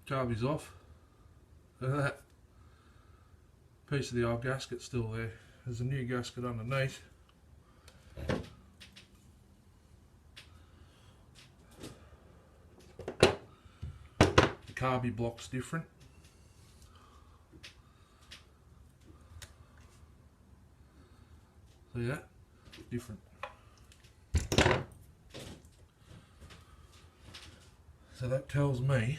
Carby's off. Look at that. Piece of the old gasket still there. There's a new gasket underneath. The Carby block's different. See that? Different. So that tells me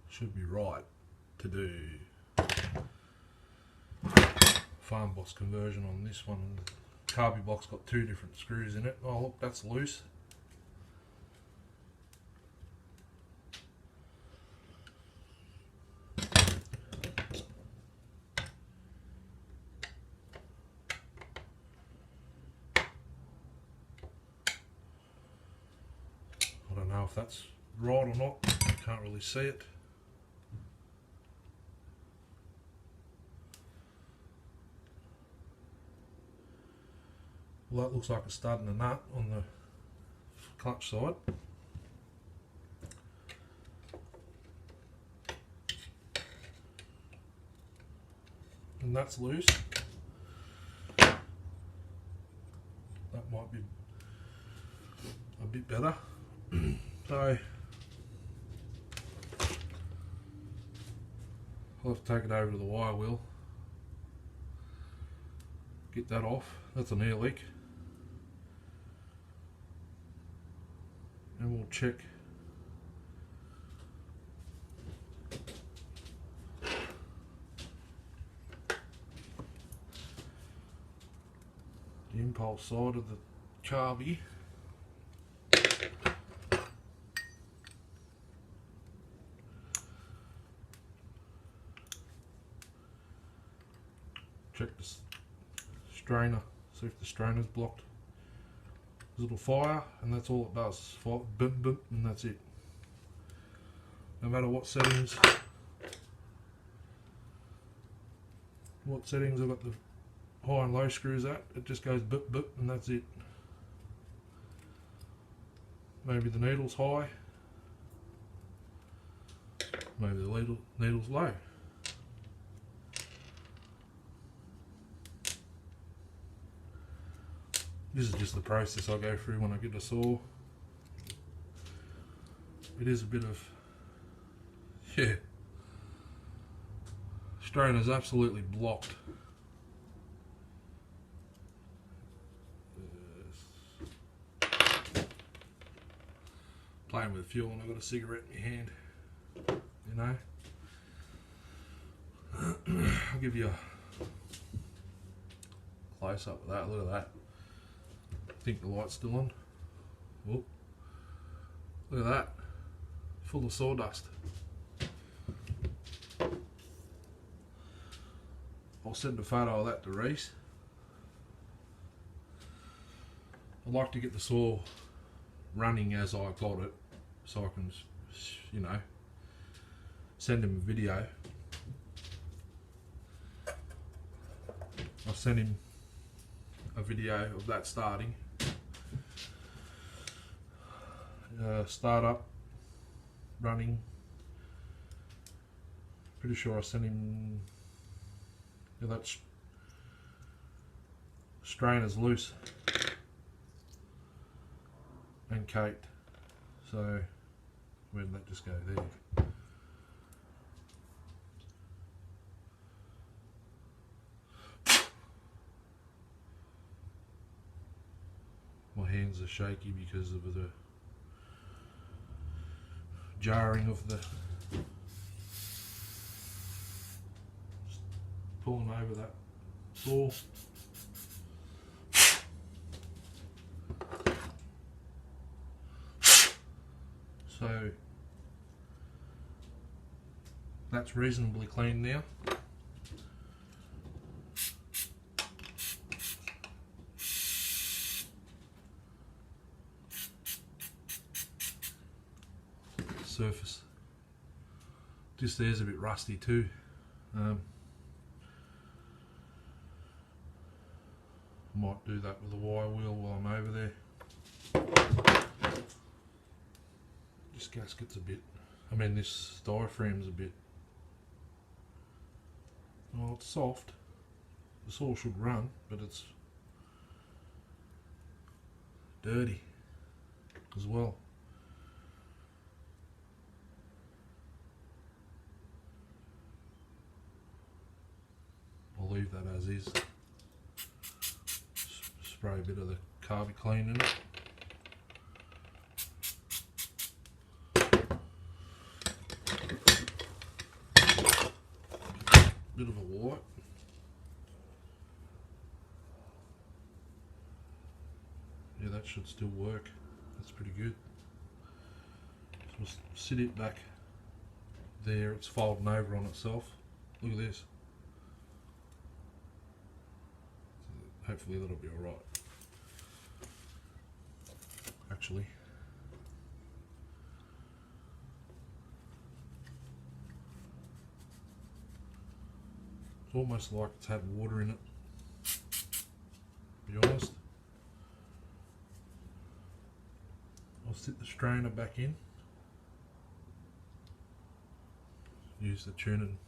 should be right to do farm box conversion on this one. The Carby block's got two different screws in it. Oh look, that's loose. I don't know if that's right or not, can't really see it. Well, that looks like a stud and a nut on the clutch side. And that's loose. That might be a bit better. So I'll have to take it over to the wire wheel, get that off. That's an air leak, and we'll check the impulse side of the Carby. Check the strainer, see if the strainer's blocked. There's a little fire, and that's all it does. Fire, boom, boom, and that's it. No matter what settings I've got the high and low screws at, it just goes boop, boop, and that's it. Maybe the needle's high, maybe the needle's low. This is just the process I go through when I get a saw. It is a bit of, yeah. Strainer's absolutely blocked. Playing with fuel and I've got a cigarette in my hand, you know. I'll give you a close up of that. Look at that. I think the light's still on. Whoop. Look at that. Full of sawdust. I'll send a photo of that to Reese. I'd like to get the saw running as I got it, so I can, you know, send him a video. I'll send him a video of that starting. Start up, running. Pretty sure I sent him, yeah, that strainer's loose and caked. So where did that just go? There. My hands are shaky because of the jarring of the pulling over that saw. So that's reasonably clean now. Surface just there's a bit rusty too. Might do that with a wire wheel while I'm over there. This gasket's a bit, this diaphragm's a bit, well, it's soft. This all should run, but it's dirty as well. I'll leave that as is. Spray a bit of the Carby Clean in it. Bit of a wipe. Yeah, that should still work. That's pretty good. So we'll sit it back there. It's folding over on itself. Look at this. Hopefully that'll be alright. Actually, it's almost like it's had water in it, to be honest. I'll sit the strainer back in, use the tuning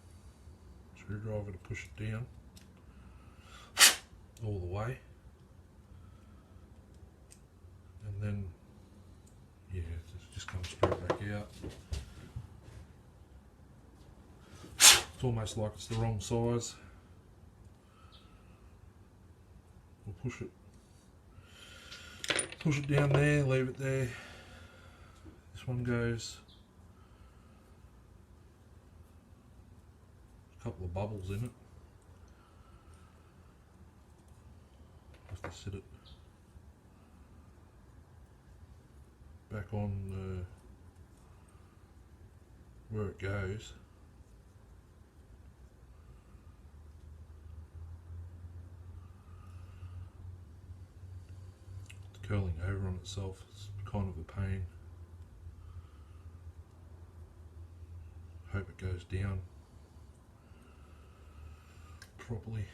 screwdriver to push it down all the way, and then yeah, it just comes straight back out. It's almost like it's the wrong size. We'll push it down there, leave it there. This one goes a couple of bubbles in it. Have to sit it back on where it goes. It's curling over on itself. It's kind of a pain. Hope it goes down properly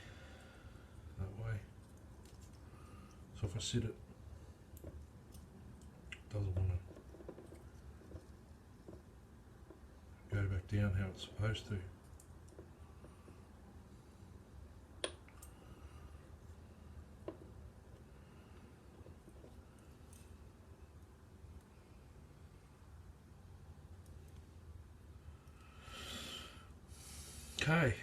that way. So if I sit it, doesn't want to go back down how it's supposed to. Okay.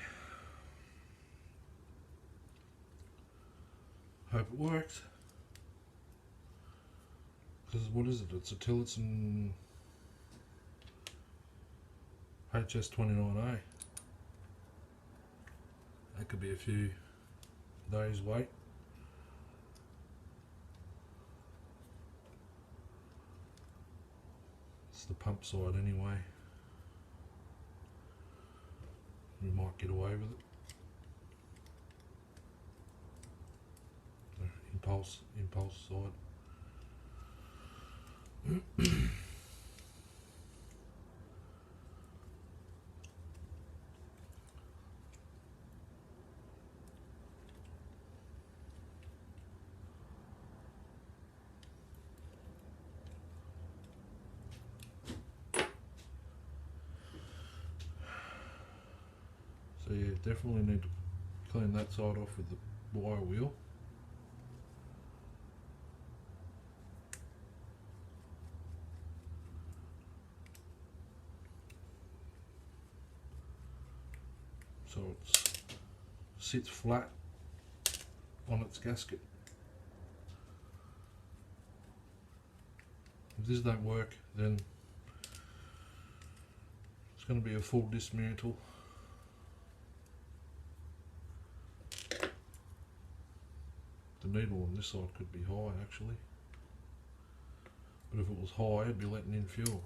Hope it works. Because what is it? It's a Tillotson HS29A. That could be a few days wait. It's the pump side anyway. We might get away with it. The impulse side. So yeah, definitely need to clean that side off with the wire wheel. So it sits flat on its gasket. If this don't work, then it's going to be a full dismantle. The needle on this side could be high actually, but if it was high, it'd be letting in fuel.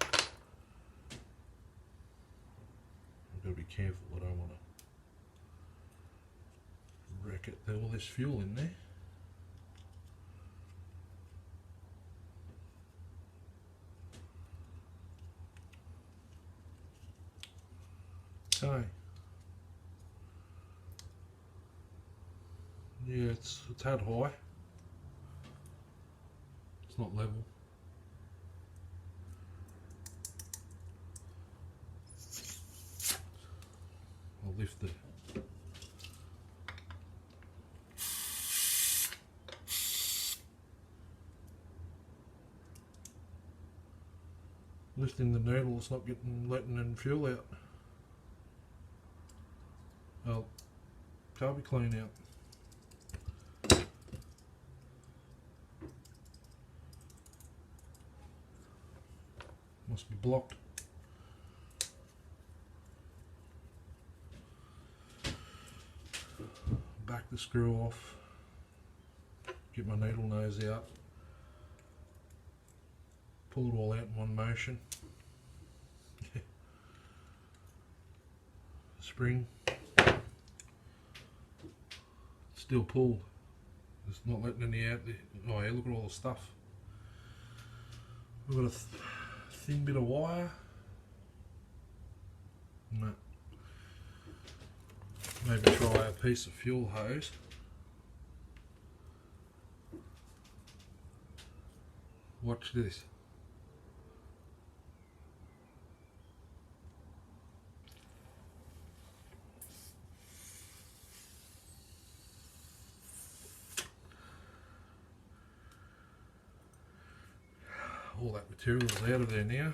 I've got to be careful. I don't want to wreck it. There's all this fuel in there. Okay. Yeah, it's a tad high. It's not level. I'll lift it. Lifting the needle, it's not letting any fuel out. Well, can't be clean out. Must be blocked. Back the screw off. Get my needle nose out. Pull it all out in one motion. Spring. Still pulled. It's not letting any out there. Oh yeah, look at all the stuff. We've got a thin bit of wire. No. Maybe try a piece of fuel hose. Watch this. All that material is out of there now,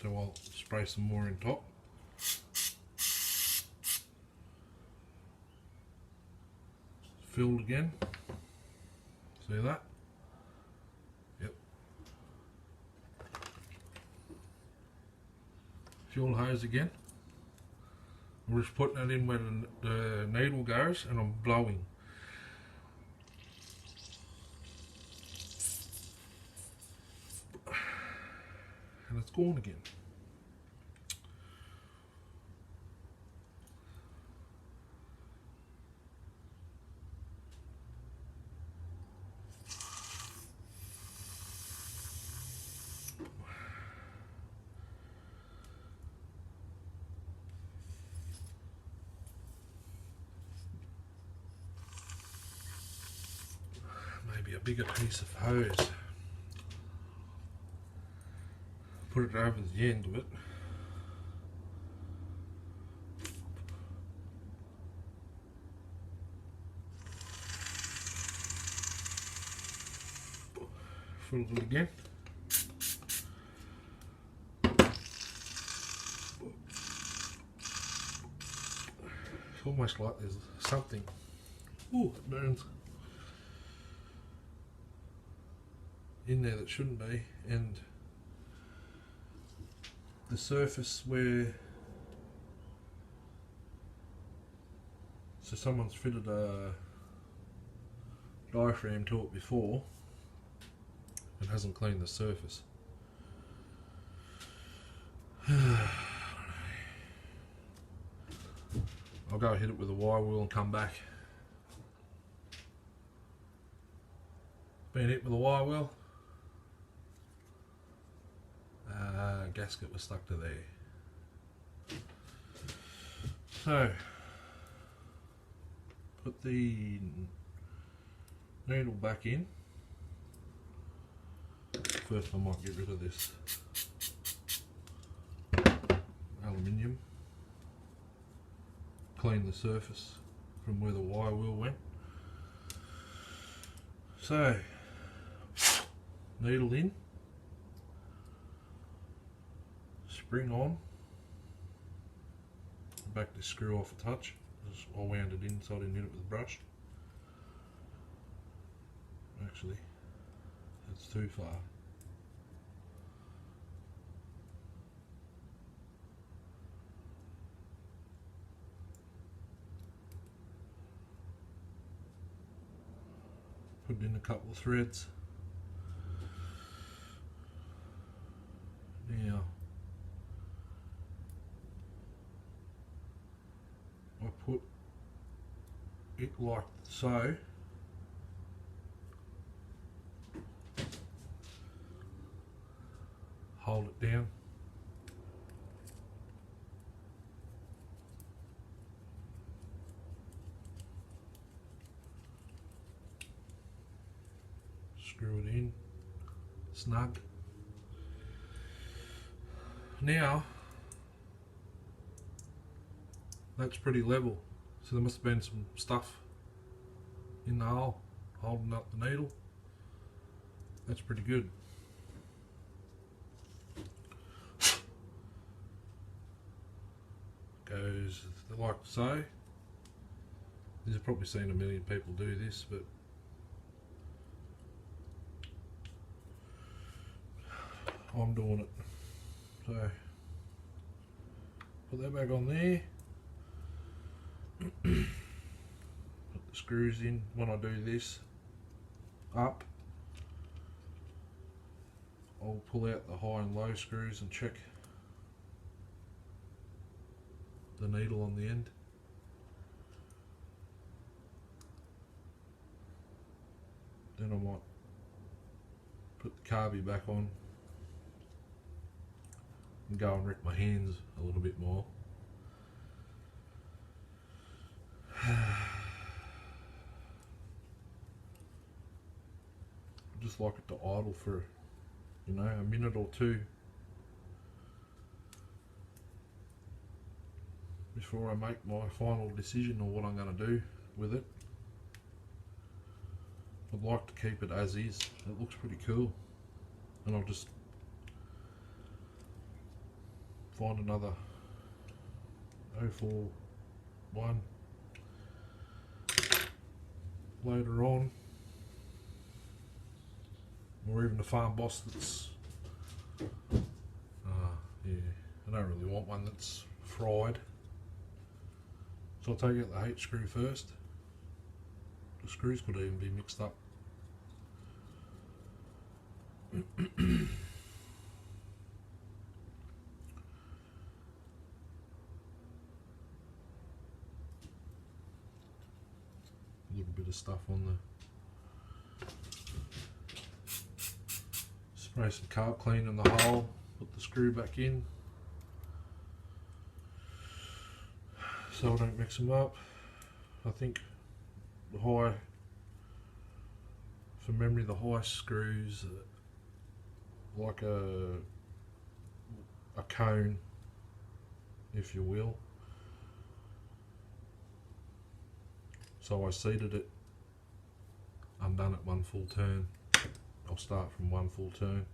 so I'll spray some more in top. Filled again. See that? Yep. Fuel hose again. I'm just putting it in where the needle goes, and I'm blowing. And it's gone again. Maybe a bigger piece of hose. Put it over the end of it. Fill it again. It's almost like there's something. Ooh, it burns. In there that shouldn't be, and the surface where, so someone's fitted a diaphragm to it before and hasn't cleaned the surface. I'll go hit it with a wire wheel and come back. Been hit with a wire wheel. Gasket was stuck to there. So, put the needle back in. First I might get rid of this aluminium. Clean the surface from where the wire wheel went. So, needle in. Spring on, back the screw off a touch, I wound it in so I didn't hit it with a brush. Actually, that's too far. Put in a couple of threads. Now, I put it like so. Hold it down. screw it in, snug. Now, that's pretty level, so there must have been some stuff in the hole holding up the needle. That's pretty good. Goes like so. You've probably seen a million people do this, but I'm doing it. So put that back on there. Put the screws in. When I do this up, I'll pull out the high and low screws and check the needle on the end. Then I might put the carby back on and go and wreck my hands a little bit more. Just like it to idle for, you know, a minute or two before I make my final decision on what I'm going to do with it. I'd like to keep it as is. It looks pretty cool, and I'll just find another 041 later on, or even a farm boss that's yeah, I don't really want one that's fried, so I'll take out the H screw first. The screws could even be mixed up. A little bit of stuff on the, spray some carb clean in the hole, put the screw back in so I don't mix them up. I think the high, from memory, the high screws like a cone, if you will. So I seated it, undone it one full turn. I'll start from one full turn.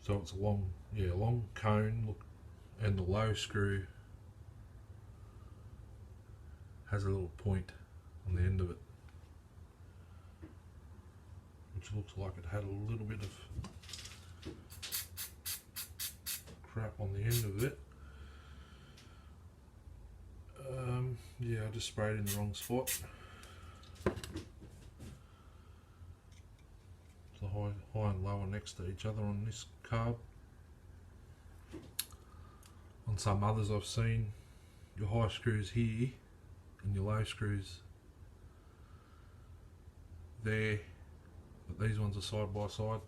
So it's a long, yeah, long cone. Look, and the low screw has a little point on the end of it, which looks like it had a little bit of crap on the end of it. Yeah, I just sprayed in the wrong spot. The high and low are next to each other on this carb. On some others I've seen, your high screws here and your low screws there, but these ones are side by side.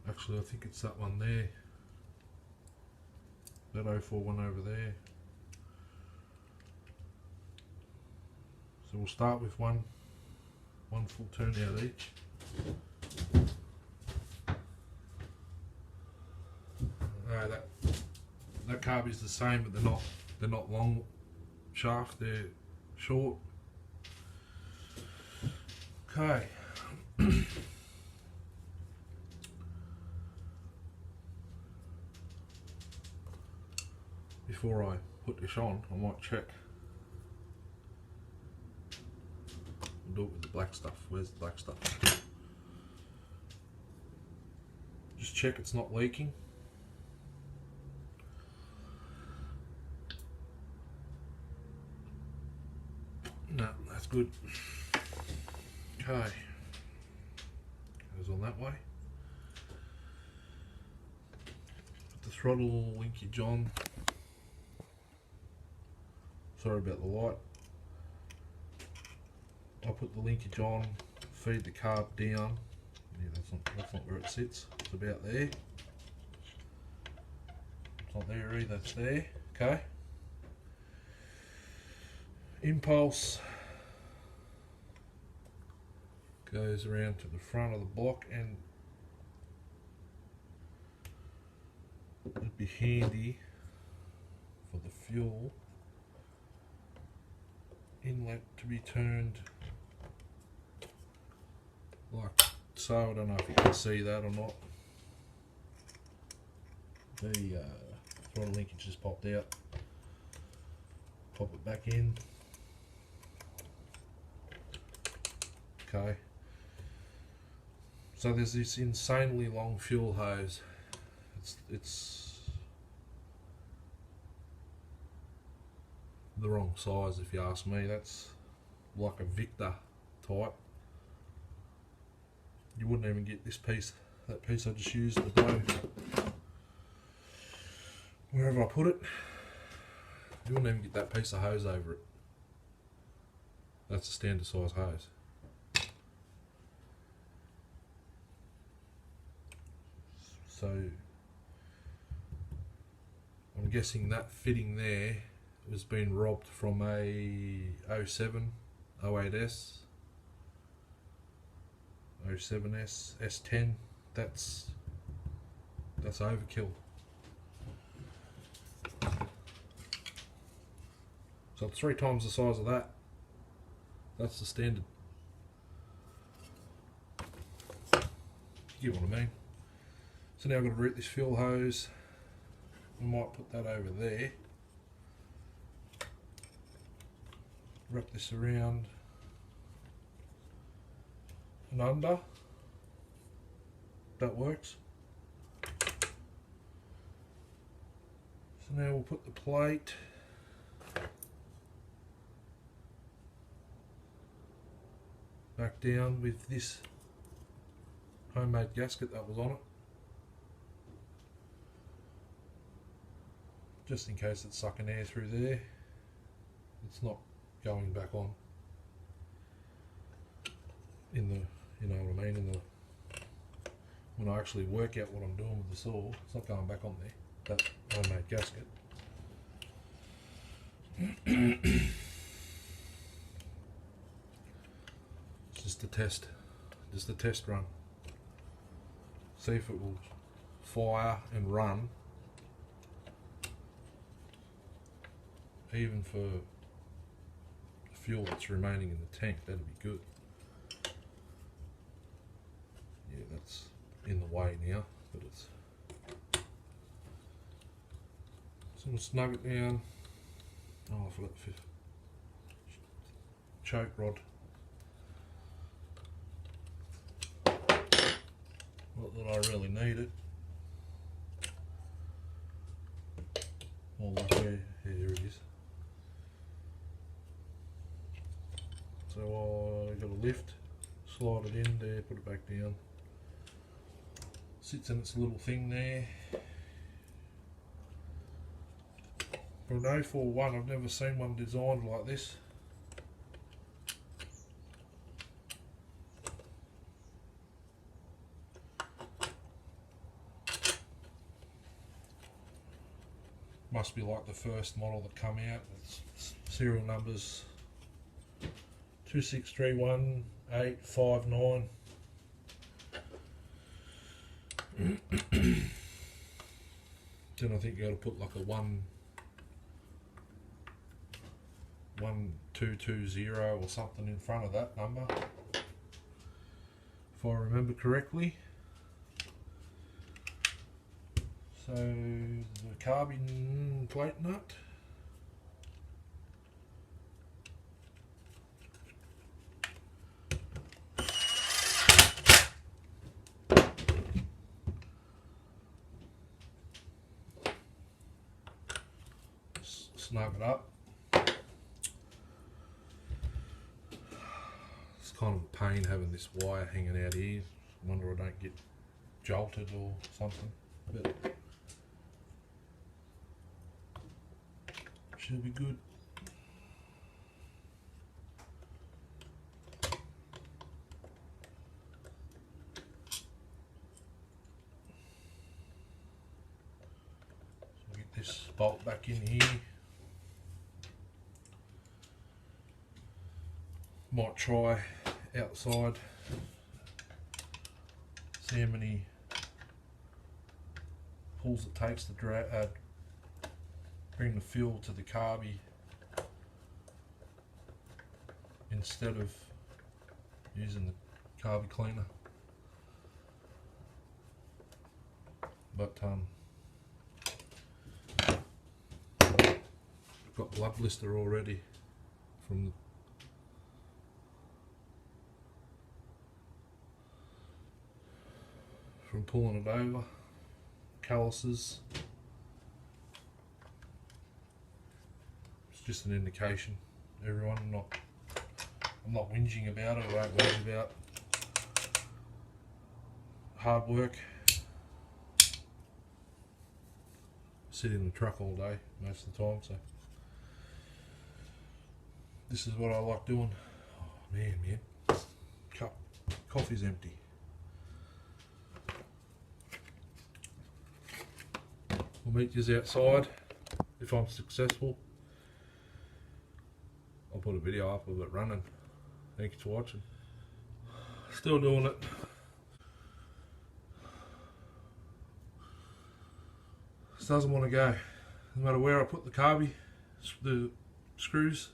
Actually, I think it's that one there, that 041 over there. So we'll start with one full turn out each. That carb is the same, but they're not long shaft, they're short. Okay. Before I put this on, I might check. We'll do it with the black stuff. Where's the black stuff? Just check it's not leaking. No, that's good. Okay. Goes on that way. Put the throttle linkage on. Sorry about the light. I'll put the linkage on, feed the carb down. Yeah, that's not where it sits. It's about there. It's not there either, it's there. Okay. impulse goes around to the front of the block, and it'd be handy for the fuel inlet to be turned like so. I don't know if you can see that or not. The throttle linkage just popped out. Pop it back in. Okay. So there's this insanely long fuel hose. It's the wrong size if you ask me. That's like a Victor type. You wouldn't even get this piece, that piece I just used to go wherever I put it. You wouldn't even get that piece of hose over it. That's a standard size hose. So I'm guessing that fitting there was being robbed from a 07, 08S, 07S, S10. That's overkill. So 3 times the size of that. That's the standard. You get what I mean? So now I've got to route this fuel hose. I might put that over there. Wrap this around and under. That works. So now we'll put the plate back down with this homemade gasket that was on it, just in case it's sucking air through there. It's not going back on in the, you know what I mean, in the, when I actually work out what I'm doing with the saw, it's not going back on there, that homemade gasket. It's just a test run. See if it will fire and run even for the fuel that's remaining in the tank. That'd be good. Yeah, that's in the way now, but it's, so we'll snug it down. Oh, I forgot the choke rod. Not that I really need it. Oh, look there, here it is. So I got a lift, slide it in there, put it back down. Sits in its little thing there. For an 041, I've never seen one designed like this. Must be like the first model that come out. It's serial numbers 2631859. Then I think you got to put like a 1220 or something in front of that number, if I remember correctly. So the carbon plate nut. Snug it up. It's kind of a pain having this wire hanging out here. I wonder I don't get jolted or something, but should be good. So get this bolt back in here. Might try outside, see how many pulls it takes to bring the fuel to the carby instead of using the carby cleaner. But I've got blood blister already from pulling it over, calluses. It's just an indication, everyone. I'm not whinging about it. I don't whinge about hard work. Sit in the truck all day most of the time, so this is what I like doing. Oh man, coffee's empty. We'll meet you outside if I'm successful. I'll put a video up of it running. Thanks for watching. Still doing it. This doesn't want to go. No matter where I put the screws,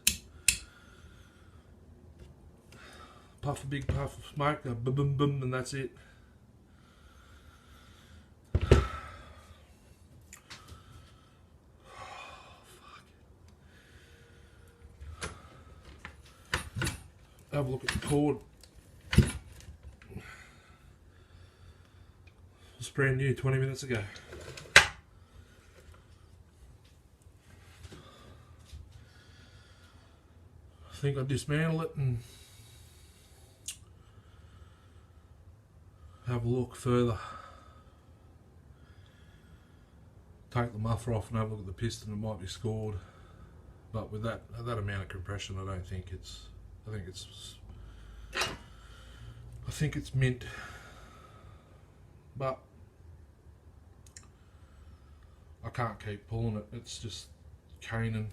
puff a big puff of smoke, go boom boom boom, and that's it. Have a look at the cord. It's brand new 20 minutes ago. I think I'll dismantle it and have a look further. Take the muffler off and have a look at the piston. It might be scored, but with that amount of compression, I think it's mint. But I can't keep pulling it. It's just caning.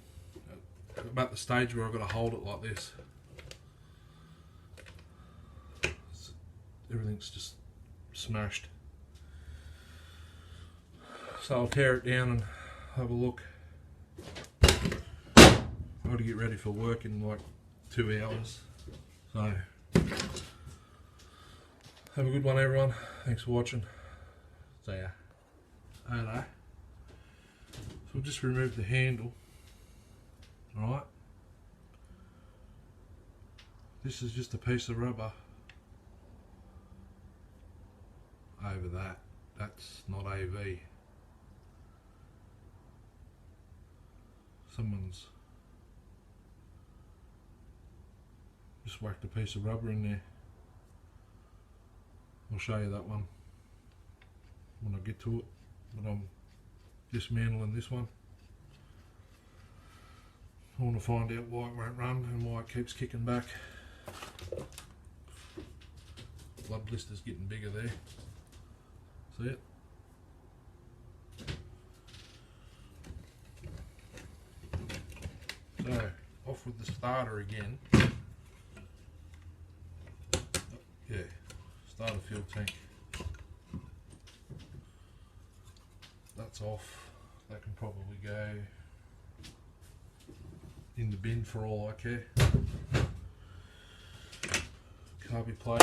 I'm at the stage where I've got to hold it like this. Everything's just smashed. So I'll tear it down and have a look. I've got to get ready for work in like 2 hours. So have a good one, everyone. Thanks for watching. See ya. Hello. So we'll just remove the handle. Alright. This is just a piece of rubber over that. That's not AV. Someone's just whacked a piece of rubber in there. I'll show you that one when I get to it, but I'm dismantling this one. I want to find out why it won't run and why it keeps kicking back. Blood blister's getting bigger there. See it? So, off with the starter again. Yeah, starter fuel tank. That's off. That can probably go in the bin for all I care. Carby plate.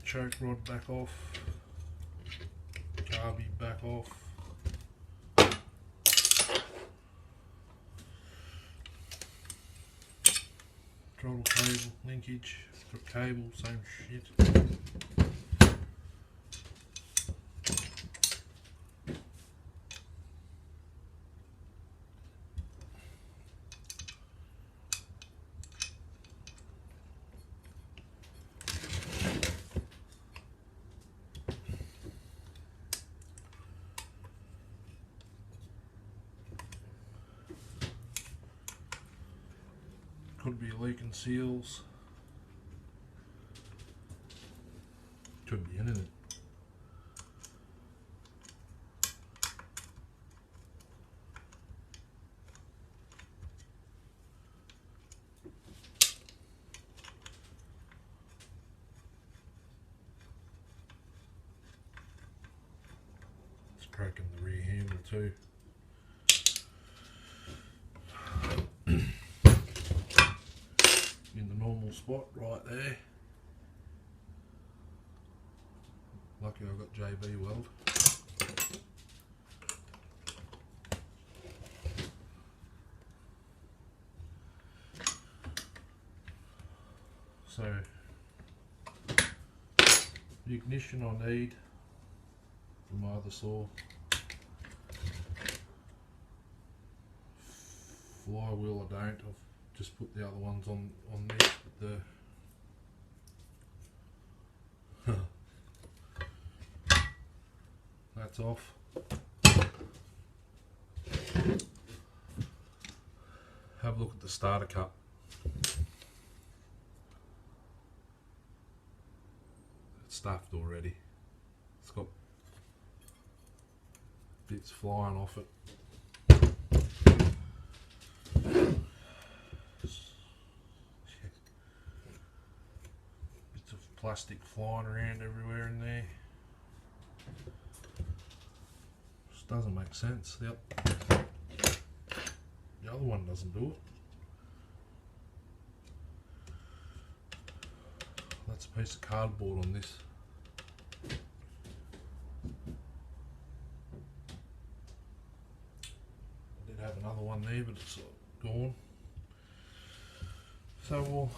Choke rod back off. Carby back off. Throttle cable, linkage, cable, same shit. Could be leaking seals. Could be anything. crack in the rear handle too. In the normal spot right there. Lucky I got JB weld. So the ignition I need for my other saw. Flywheel I don't. I've just put the other ones on there. But that's off. Have a look at the starter cup. It's stuffed already. It's got bits flying off it. Bits of plastic flying around everywhere in there. Just doesn't make sense. The other one doesn't do it. That's a piece of cardboard on this. I did have another one there, but it's gone. So we'll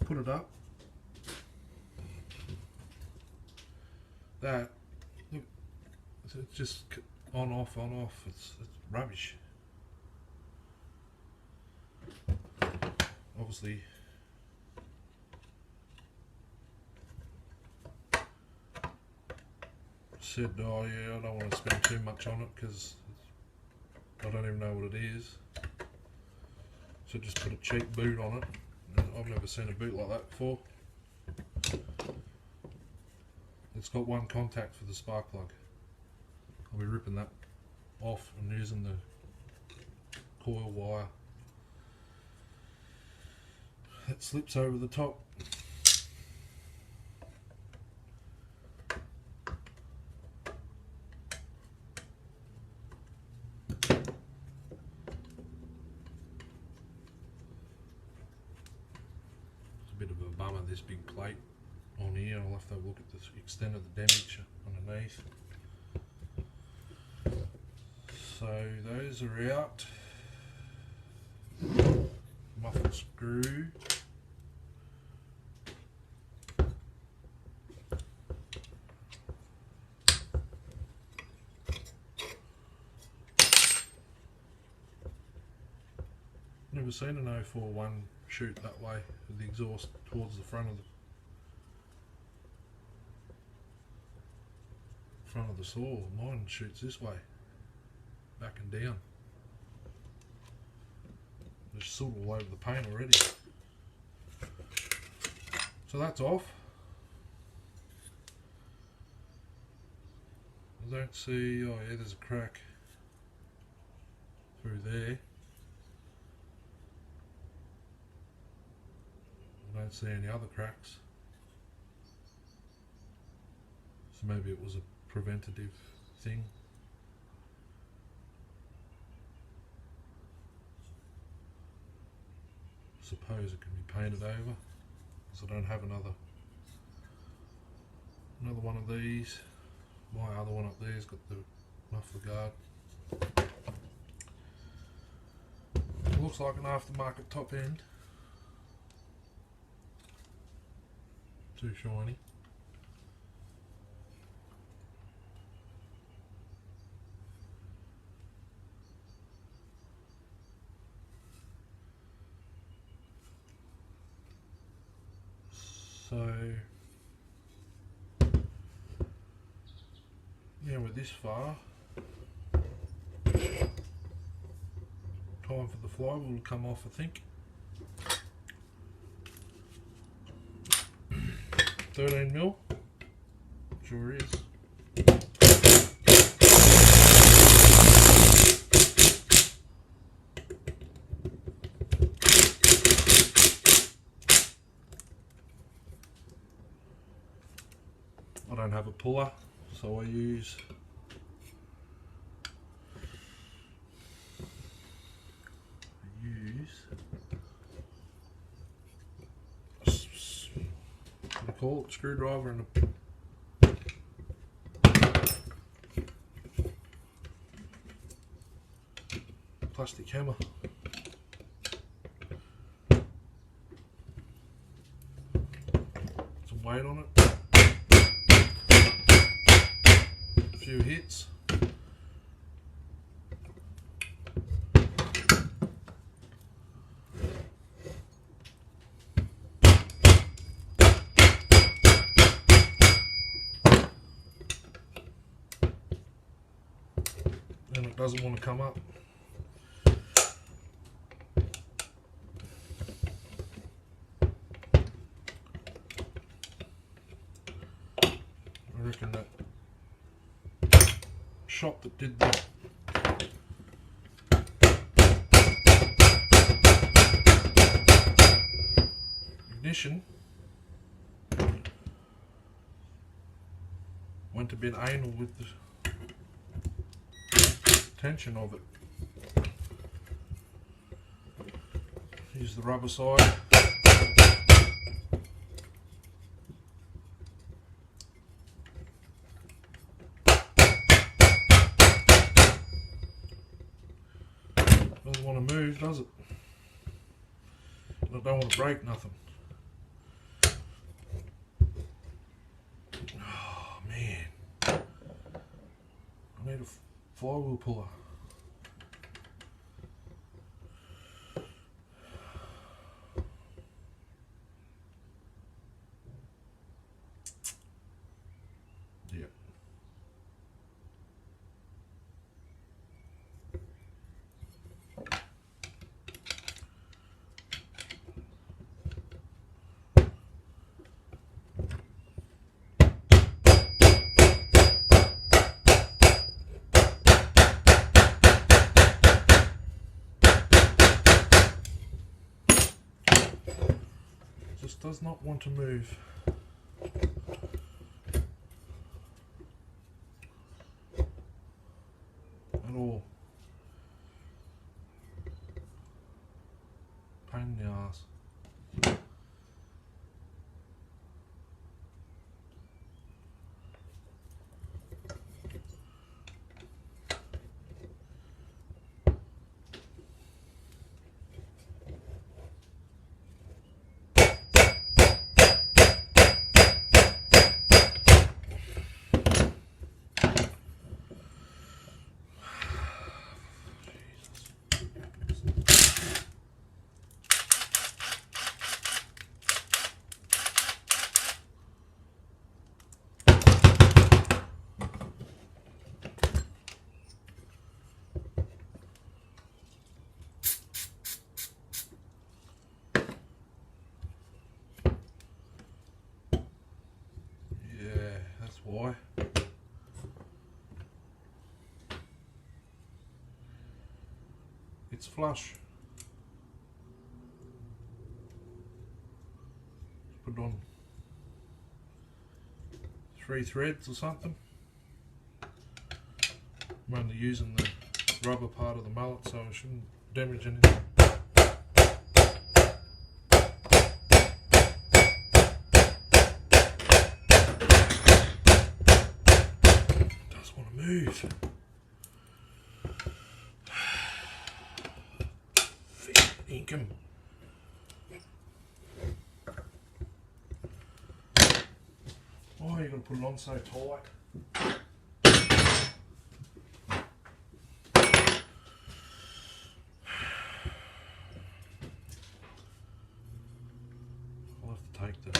put it up. That, look, it's just on off, it's rubbish. Obviously said, oh yeah, I don't want to spend too much on it because I don't even know what it is, so just put a cheap boot on it. I've never seen a boot like that before. It's got one contact for the spark plug. I'll be ripping that off and using the coil wire that slips over the top. It's a bit of a bummer, this big plate on here. I'll have to have a look at the extent of the damage underneath. So those are out. Muffle screw. Never seen an 041 shoot that way with the exhaust towards the front of the saw. Mine shoots this way, back and down. There's soot all over the paint already. So that's off. I don't see, oh yeah, there's a crack through there. I don't see any other cracks. So maybe it was a preventative thing. Suppose it can be painted over, because I don't have another one of these. My other one up there's got the muffler guard. It looks like an aftermarket top end. Too shiny. So yeah, we're this far. Time for the flywheel to come off, I think. 13mm, sure is. I don't have a puller, so I use what do you call it, screwdriver and a plastic hammer. Some weight on it. A few hits. And it doesn't want to come up. I reckon that shop that did the ignition went a bit anal with the tension of it. Use the rubber side. Doesn't want to move, does it? And I don't want to break nothing. Oh man, I need a flywheel puller. Yeah. Just does not want to move. At all. Pain in the ass. Why? It's flush. Put it on 3 threads or something. I'm only using the rubber part of the mallet, so I shouldn't damage anything. Move. Inkum. Why are you going to put it on so tight? I'll have to take the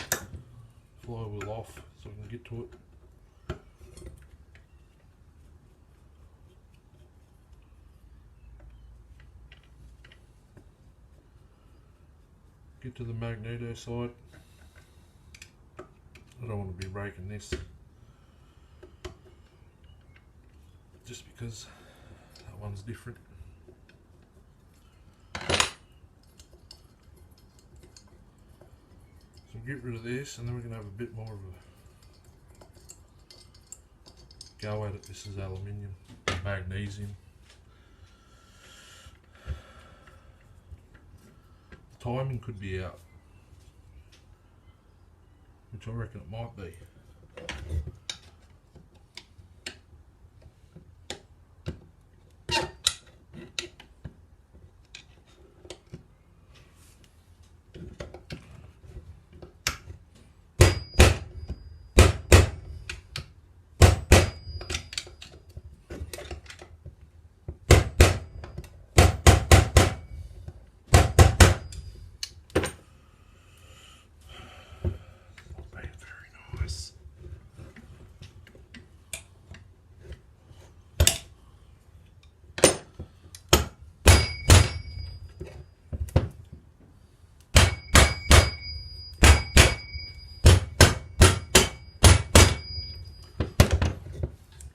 flywheel off so I can get to it. Get to the magneto side. I don't want to be raking this just because that one's different. So get rid of this and then we can have a bit more of go at it. This is aluminium, magnesium. Timing could be out, which I reckon it might be.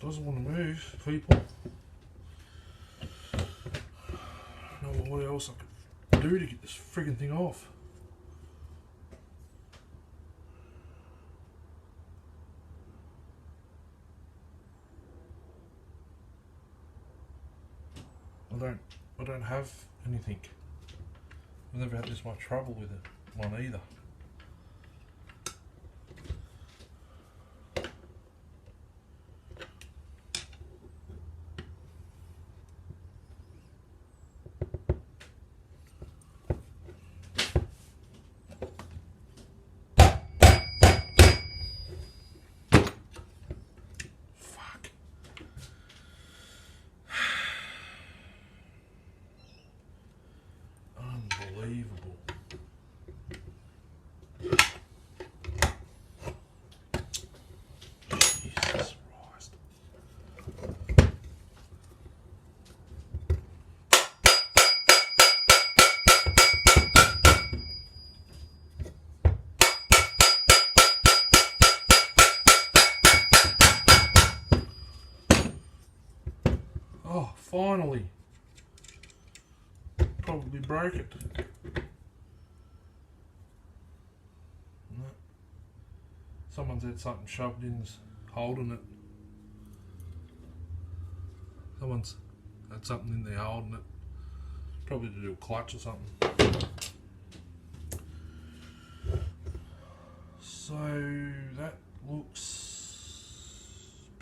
Doesn't want to move, people. I don't know what else I could do to get this friggin' thing off. I don't have anything. I've never had this much trouble with it one either. Unbelievable. Jesus Christ. Oh, finally. Probably broke it. No. Someone's had something shoved in, holding it. Someone's had something in there holding it. Probably to do a clutch or something. So that looks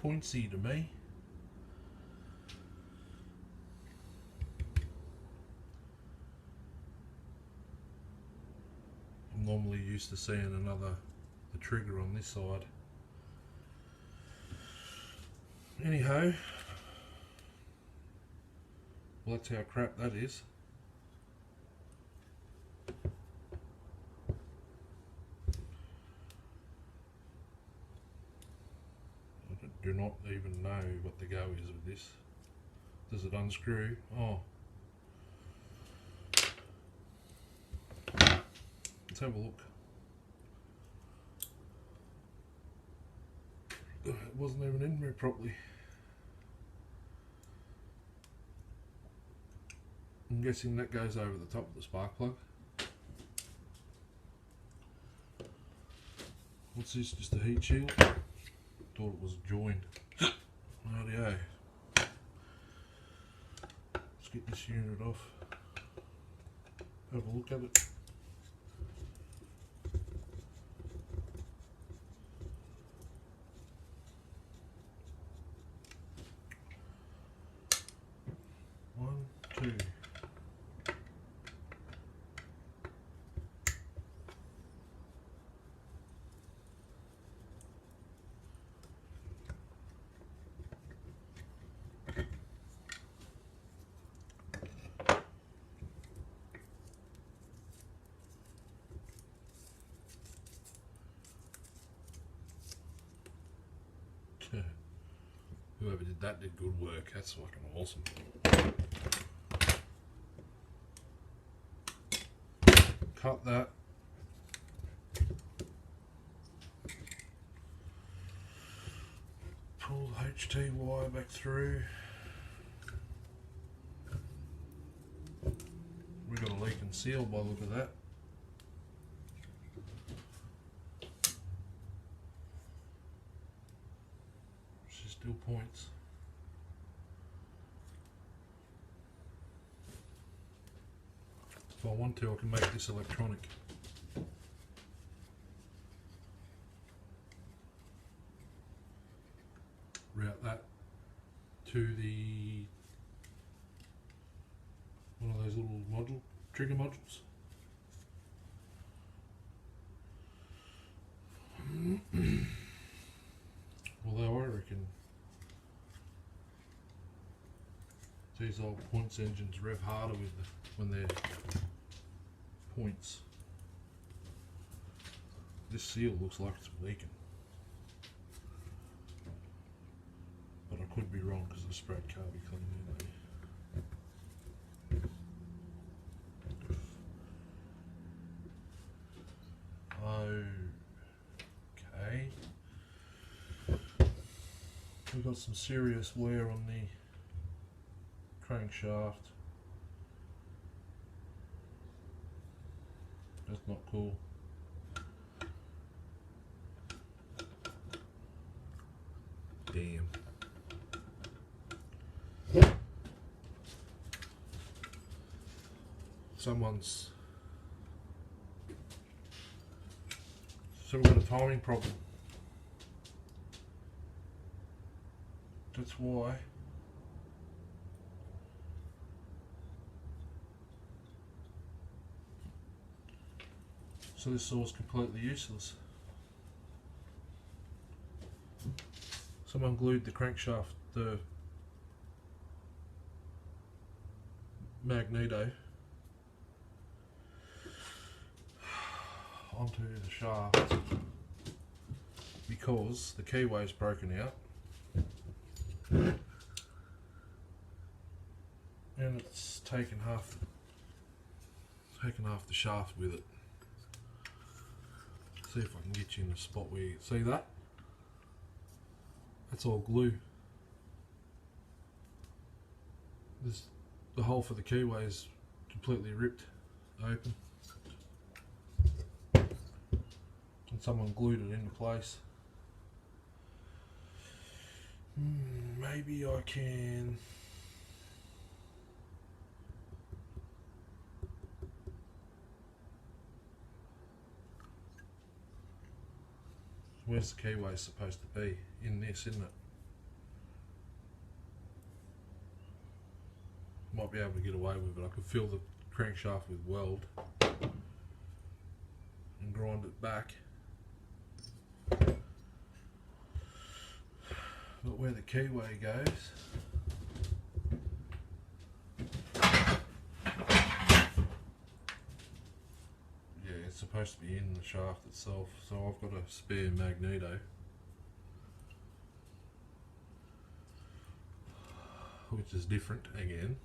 pointsy to me. I'm normally used to seeing the trigger on this side. Anyhow, well, that's how crap that is. I do not even know what the go is with this. Does it unscrew? Oh. Let's have a look. It wasn't even in there properly. I'm guessing that goes over the top of the spark plug. What's this? Just a heat shield? Thought it was joined. Rightio. Let's get this unit off. Have a look at it. One, two. Whoever did that did good work. That's fucking awesome. Cut that. Pull the HT wire back through. We've got a leak and seal by the look of that. Still points. If I want to, I can make this electronic. Route that to the one of those little trigger modules. Although I reckon these old points engines rev harder when they're points. This seal looks like it's leaking, but I could be wrong because the spread can't be clean in there. Okay, we've got some serious wear on the crankshaft. That's not cool. Damn. So we've got a timing problem. That's why. So this saw is completely useless. Someone glued the crankshaft, the magneto, onto the shaft because the keyway's broken out and it's taken half the shaft with it. See if I can get you in a spot where you see that. That's all glue. The hole for the keyway is completely ripped open. And someone glued it into place. Maybe I can where's the keyway supposed to be? In this, isn't it? Might be able to get away with it. I could fill the crankshaft with weld and grind it back. But where the keyway goes, yeah, it's supposed to be in the shaft itself. So I've got a spare magneto, which is different again.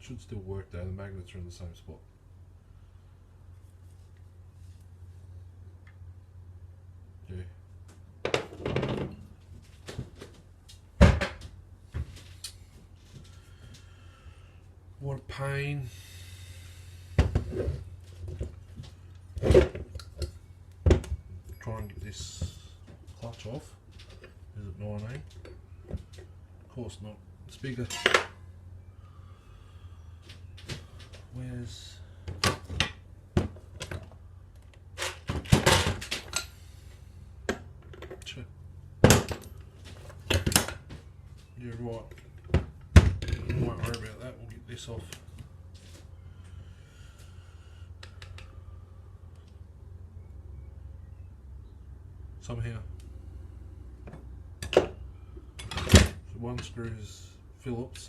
Should still work though, the magnets are in the same spot. Yeah. What a pain. Try and get this clutch off. Is it 19? Of course not. It's bigger. Where's you're right. I won't worry about that. We'll get this off. Somehow. So one screw is Phillips.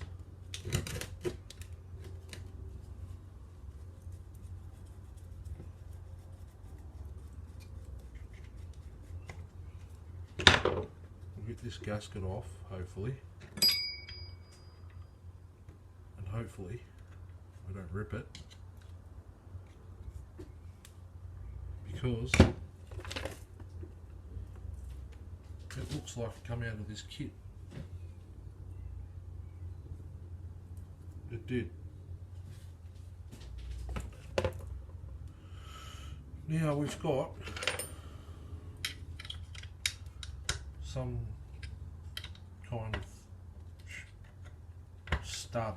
We'll get this gasket off, hopefully. And hopefully we don't rip it. Because it looks like it come out of this kit. It did. Now we've got some kind of stud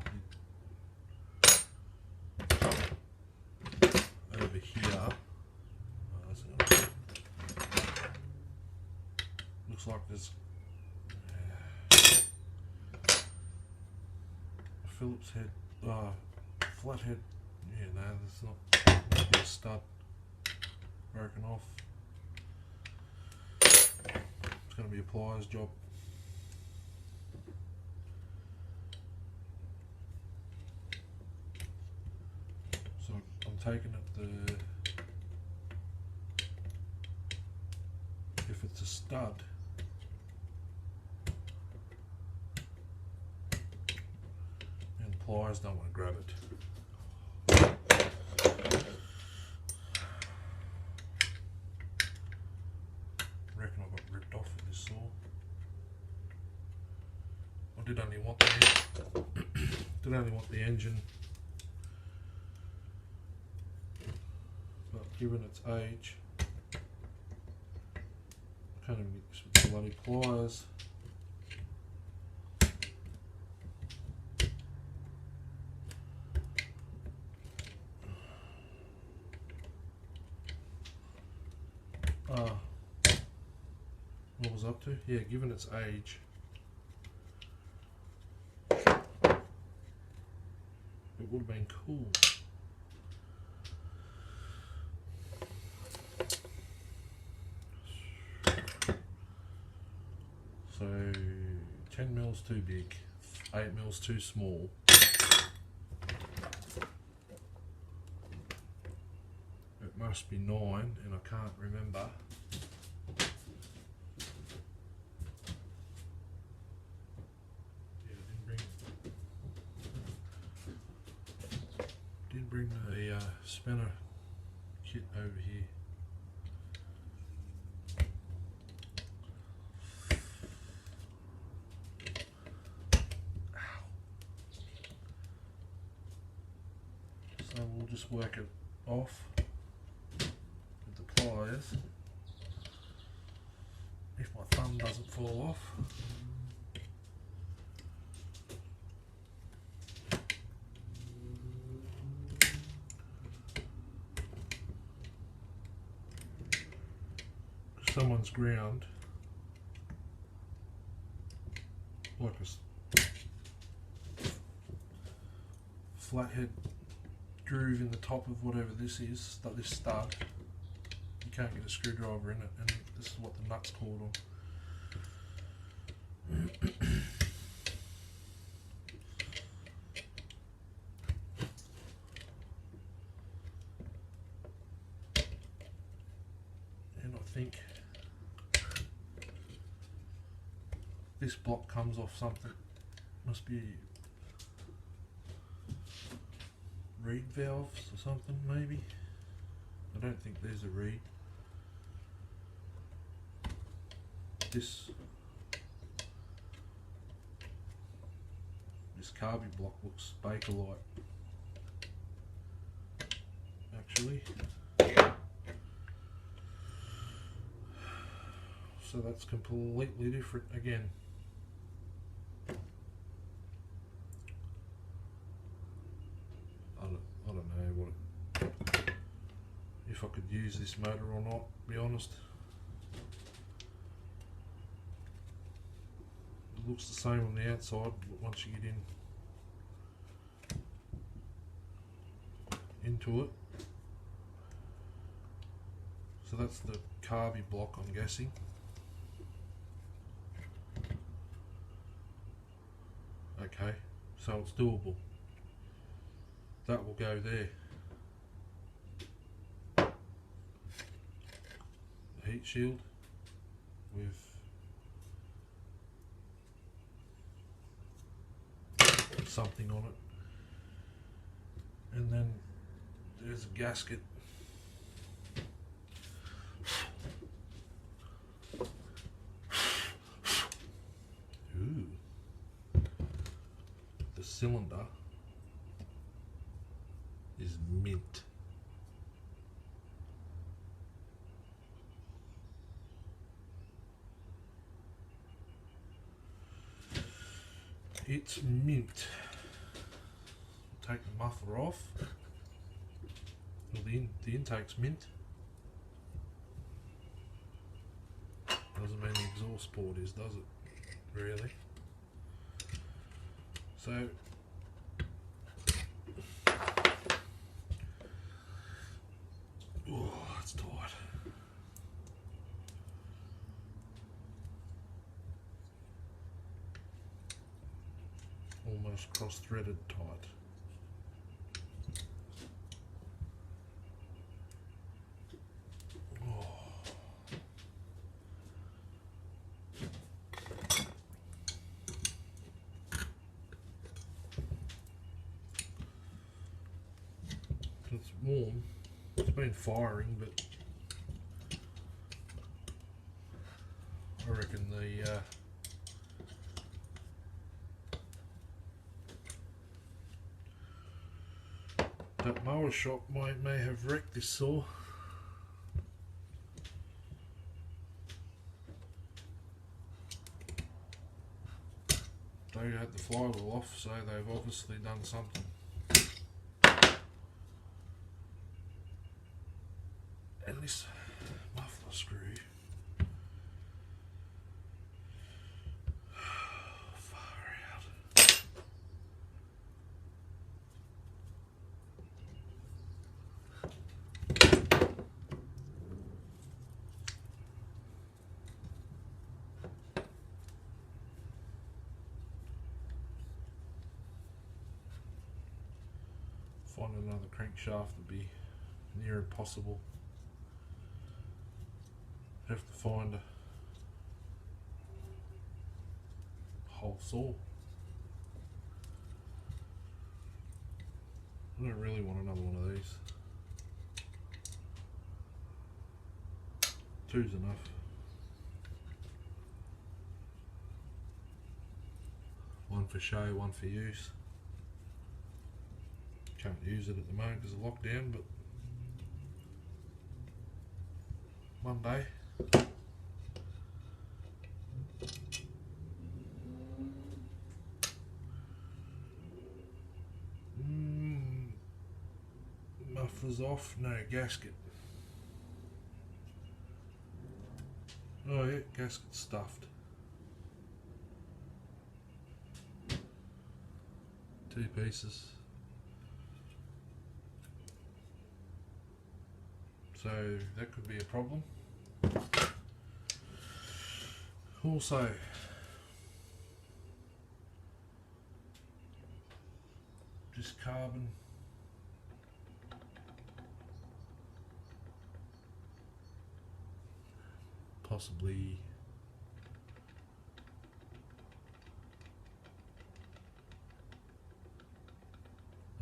over here. Looks like there's a Phillips head, flat head. Yeah, no, there's not. Might be a stud broken off. It's going to be a pliers job. So I'm taking it if it's a stud, and the pliers don't want to grab it. Reckon I got ripped off with this saw. I did only want the engine, but given its age, I can't even get this with the bloody pliers. What was I up to? Yeah, given its age, it would have been cool. So 10 mils too big, 8 mils too small. It must be 9, and I can't remember. Bring the spanner kit over here. Ow. So we'll just work it off with the pliers if my thumb doesn't fall off. Someone's ground like a flathead groove in the top of whatever this is, like this stud. You can't get a screwdriver in it, and this is what the nut's caught on. And I think this block comes off something. Must be reed valves or something, maybe. I don't think there's a reed. This carby block looks Bakelite, actually. So that's completely different again. I don't know if I could use this motor or not, to be honest. It looks the same on the outside, but once you get into it. So that's the carby block, I'm guessing. Okay, so it's doable. That will go there. The heat shield with something on it, and then there's a gasket. Ooh. The cylinder is mint. it's mint. Take the muffler off. Well, the intake's mint. Doesn't mean the exhaust port is, does it? Really? So oh, it's tight. Almost cross-threaded tight. It's warm. It's been firing, but I reckon that mower shop may have wrecked this saw. They had the flywheel off, so they've obviously done something. And this muffler screw, far out. Find another crankshaft would be near impossible. Have to find a whole saw. I don't really want another one of these. Two's enough. One for show, one for use. Can't use it at the moment because of lockdown, but one day. Muffler's off, no gasket. Oh yeah, gasket stuffed. Two pieces. So that could be a problem. Also, just carbon. Possibly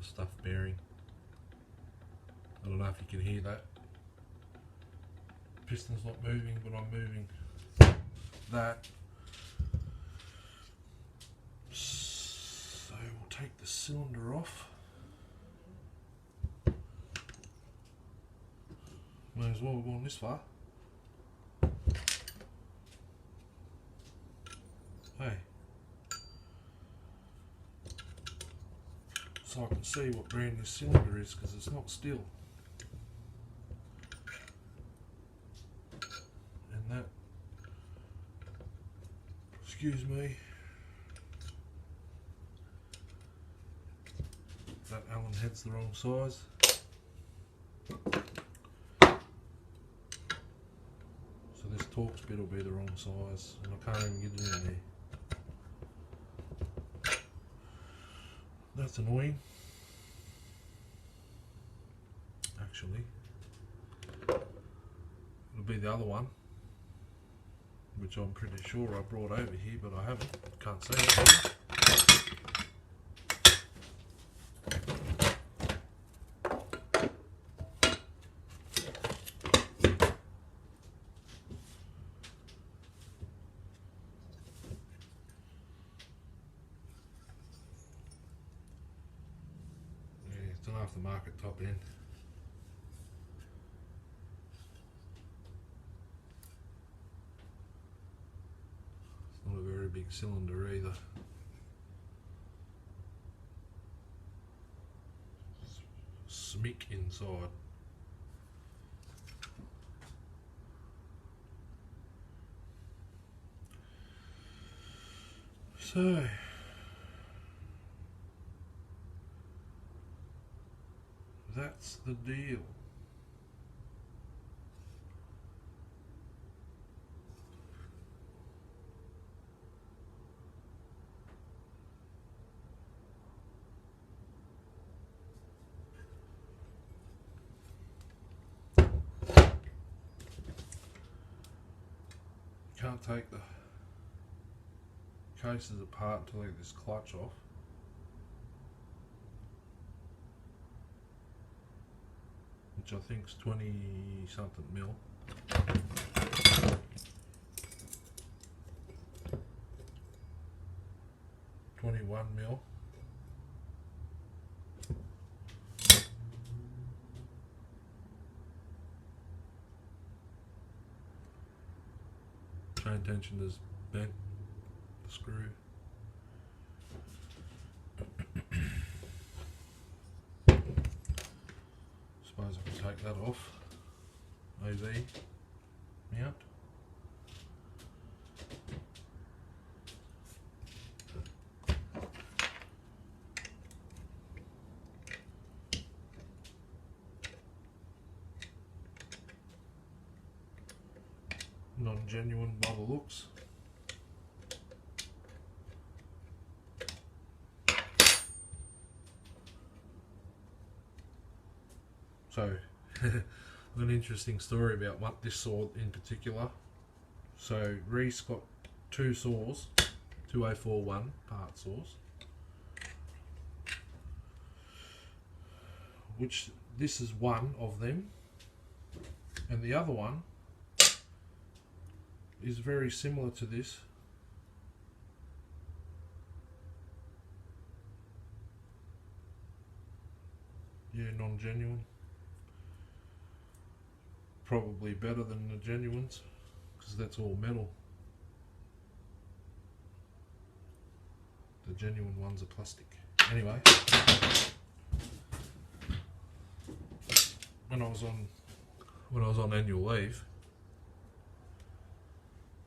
a stuffed bearing. I don't know if you can hear that. Piston's not moving, but I'm moving that. So we'll take the cylinder off. May as well, we're going this far. Hey. So I can see what brand this cylinder is, because it's not Stihl. And that, excuse me, that Allen head's the wrong size. So this Torx bit will be the wrong size, and I can't even get it in there. That's annoying. Actually, it'll be the other one, which I'm pretty sure I brought over here, but I haven't. Can't see it. Yeah, it's an aftermarket top end. It's not a very big cylinder either. smick inside. So that's the deal. Can't take the cases apart until I get this clutch off. Which I think is 20 something mil. $21 mil. Chain tension is bent, the screw. Suppose I can take that off. AV mount. Non-genuine by the looks. So, an interesting story about what this saw in particular. So, Reese got two saws, 2041 part saws, which this is one of them, and the other one is very similar to this. Yeah, non-genuine. Probably better than the genuines, because that's all metal. The genuine ones are plastic. Anyway, when I was on annual leave,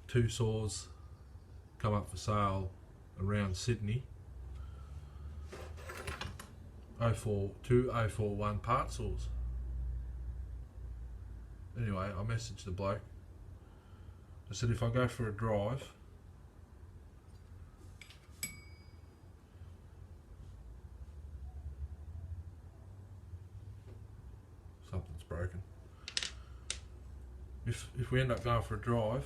two saws come up for sale around Sydney. 2041 part saws. Anyway, I messaged the bloke. I said if I go for a drive, something's broken. If we end up going for a drive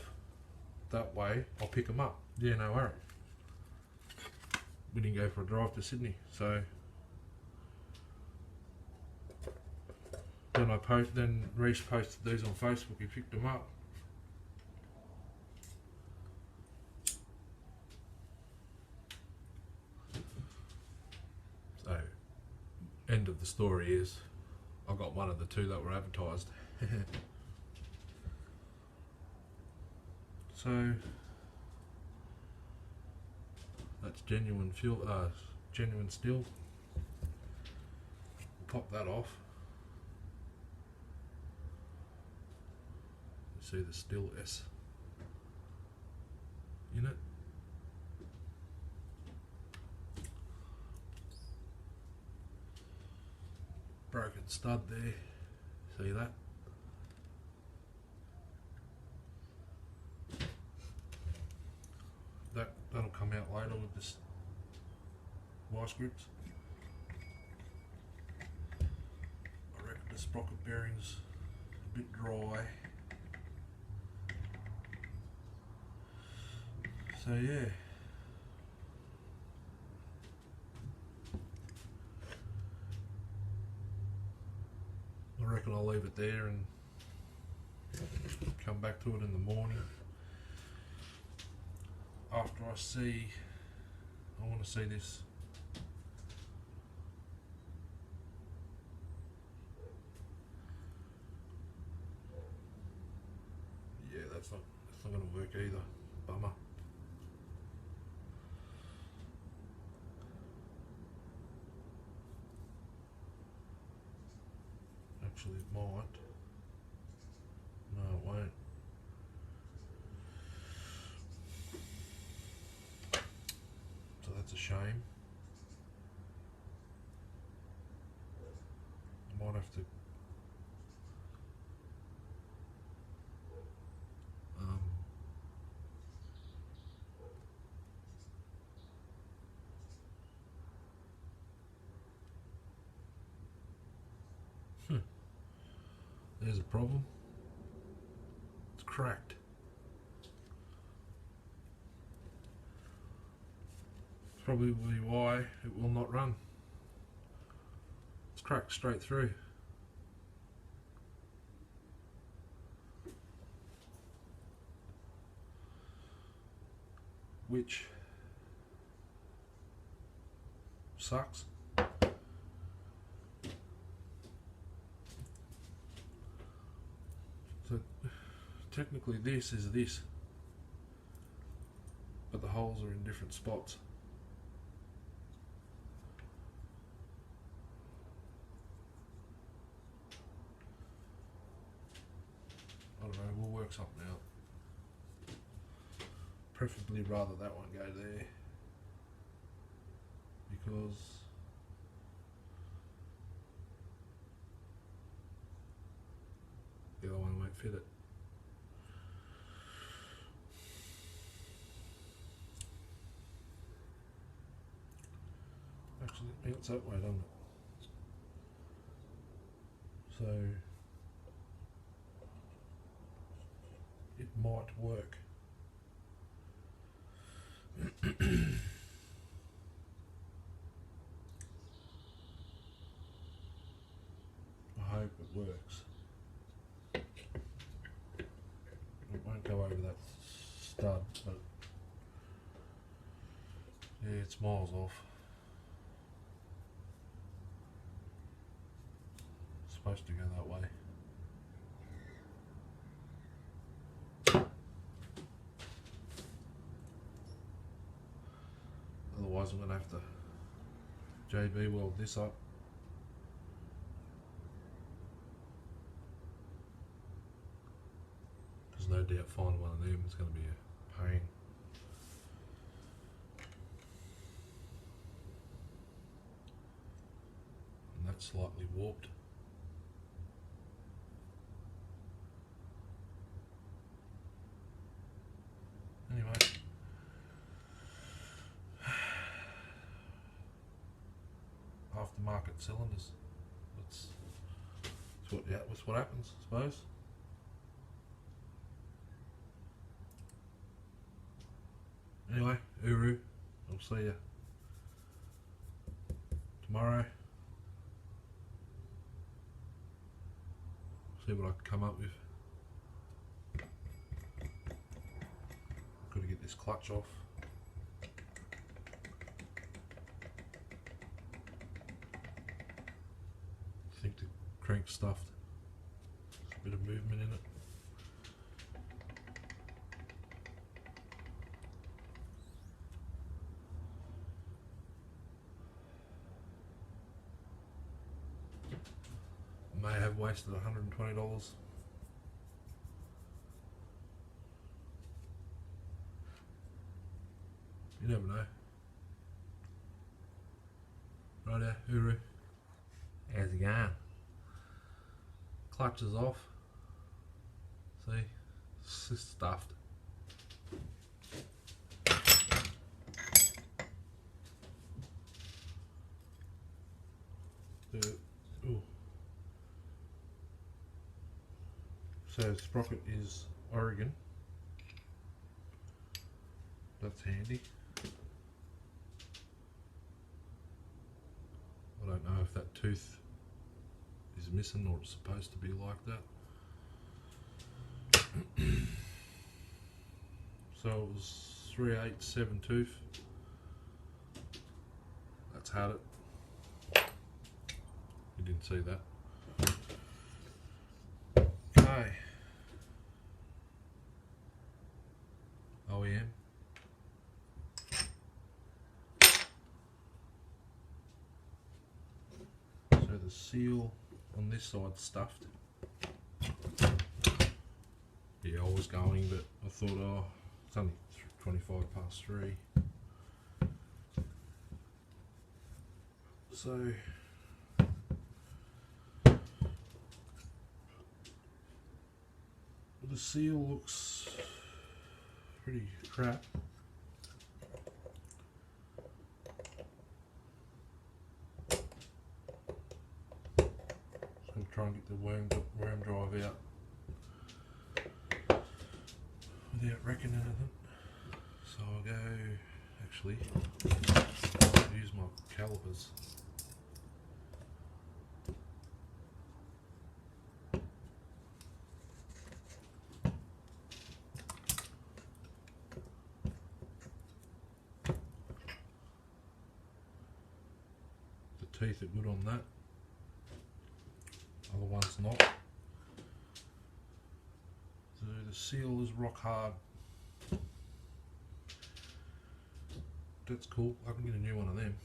that way, I'll pick them up. Yeah, no worry. We didn't go for a drive to Sydney, so then Reese posted these on Facebook. He picked them up. So, end of the story is I got one of the two that were advertised. So that's genuine fuel, genuine Stihl. Pop that off. You see the Stihl S in it. Broken stud there. See that? That'll come out later with this vice grips. I reckon the sprocket bearing's a bit dry. So yeah. I reckon I'll leave it there and come back to it in the morning. After I want to see this. Yeah, that's not going to work either. Bummer. Actually, it might. No, it won't. So that's a shame. I might have to there's a problem. It's cracked. It's probably why it will not run. It's cracked straight through. Which sucks. So technically this is this, but the holes are in different spots. I don't know, we'll work something out. Preferably rather that one go there, because the other one won't fit it. Actually, it's that way, doesn't it? So it might work. I hope it works. It won't go over that stud, but yeah, it's miles off. It's supposed to go that way. Otherwise I'm going to have to JB weld this up. There's no doubt finding one of them is going to be a pain. And that's slightly warped. Anyway. Aftermarket cylinders. That's what happens, I suppose. Anyway, Uru, I'll see you tomorrow. See what I can come up with. Got to get this clutch off. I think the crank's stuffed. There's a bit of movement in it. May have wasted $120. You never know. Righto, Uru. How's it going? Clutch is off. See? It's just stuffed. Ooh. So sprocket is Oregon. That's handy. I don't know if that tooth is missing or it's supposed to be like that. So it was 3/8 tooth. That's had it. You didn't see that. Okay. OEM. So the seal on this side stuffed. Yeah, I was going, but I thought, oh, it's only 3. So the seal looks pretty crap. So I'm trying to get the worm drive out without wrecking anything. So I'll go, actually, use my calipers. The teeth are good on that, other ones not. So the seal is rock hard. That's cool, I can get a new one of them.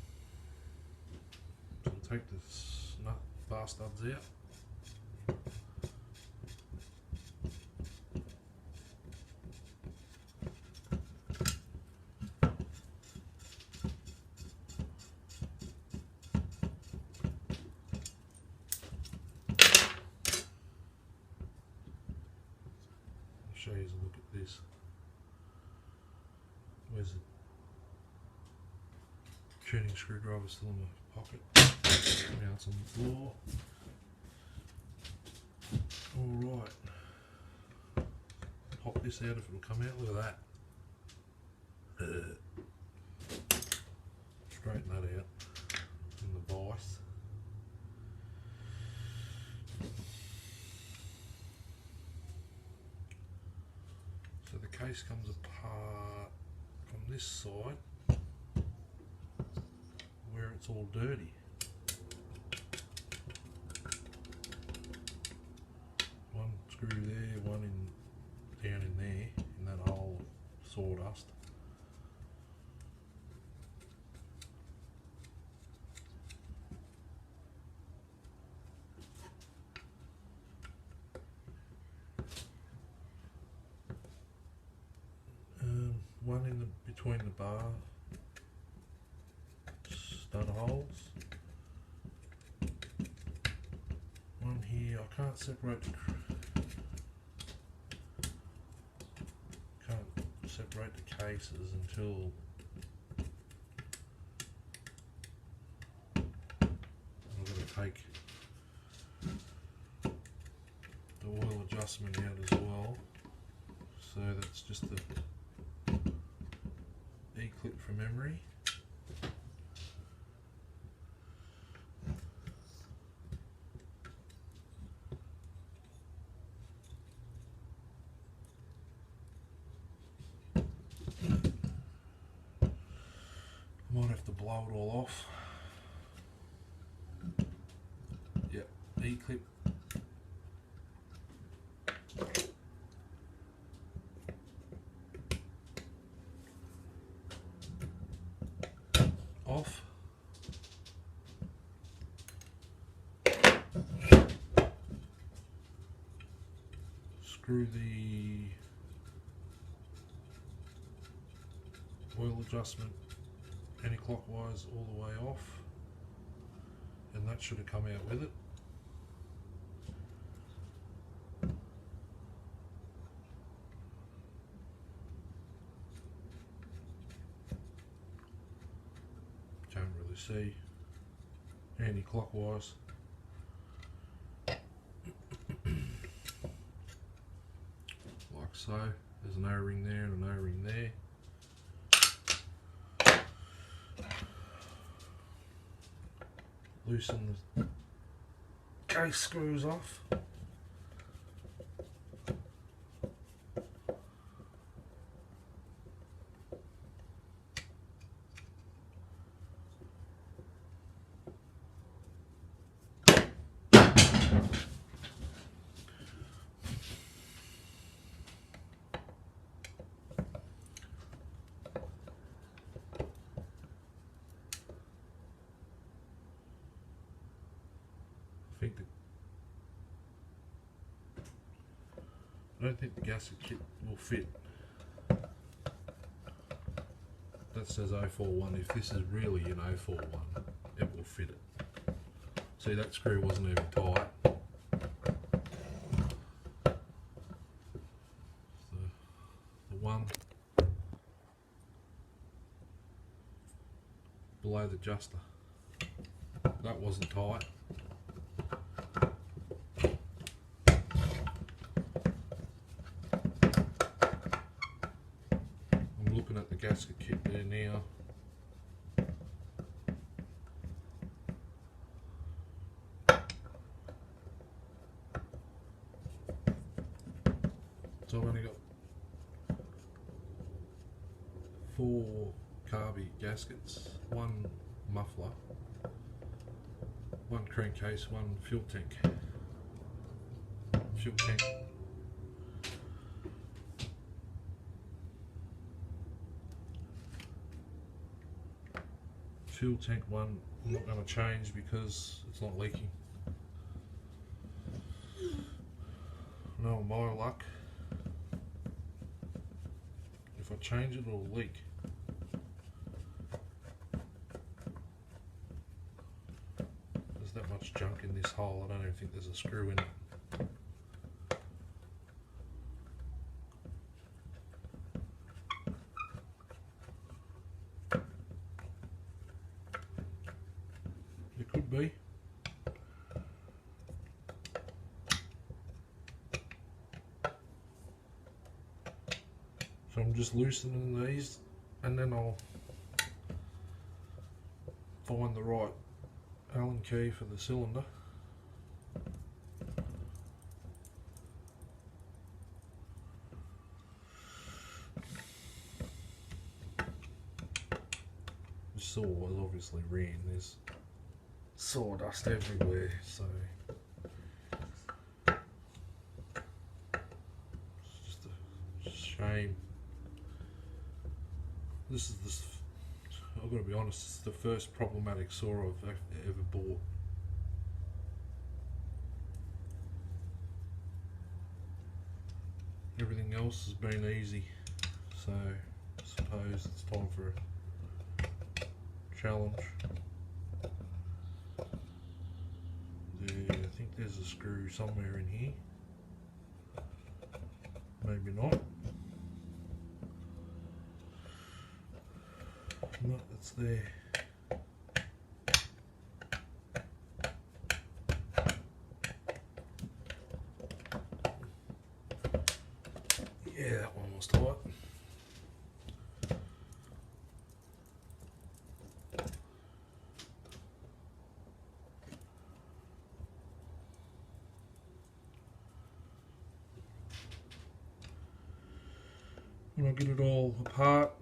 So I'll take this nut bastards out. I'll show you a look at this. Where's the tuning screwdriver still in my pocket? Now it's on the floor. Alright. Pop this out if it'll come out. Look at that. Straighten that out. In the vise. So the case comes apart from this side where it's all dirty. One screw there, one down in there, in that hole of sawdust. One in between the bar stud holes. One here. I can't separate the cases until I'm going to take the oil adjustment out as well. So that's just the E-clip from memory. Might have to blow it all off. Yep, E-clip. Off. Screw the oil adjustment anti-clockwise all the way off, and that should have come out with it. Can't really see. Anti-clockwise. Like so. There's an O-ring there and an O-ring there. Loosen the case screws off. I think don't think the gasket kit will fit. That says 041. If this is really an 041, it will fit it. See, that screw wasn't even tight. The one below the adjuster, that wasn't tight. I'm looking at the gasket kit there now. So I've only got 4 carby gaskets, 1 muffler, 1 crankcase, 1 fuel tank. Fuel tank one I'm not going to change because it's not leaking. No, my luck, if I change it, it'll leak. There's that much junk in this hole, I don't even think there's a screw in it. It could be. So I'm just loosening these and then I'll find the right Allen key for the cylinder. The saw was obviously ran, there's sawdust everywhere, so it's just a shame. This is this. I've got to be honest. It's the first problematic saw I've ever bought. Everything else has been easy, so I suppose it's time for a challenge. I think there's a screw somewhere in here. Maybe not. No, it's there. Yeah, that one was tight. When I get it all apart,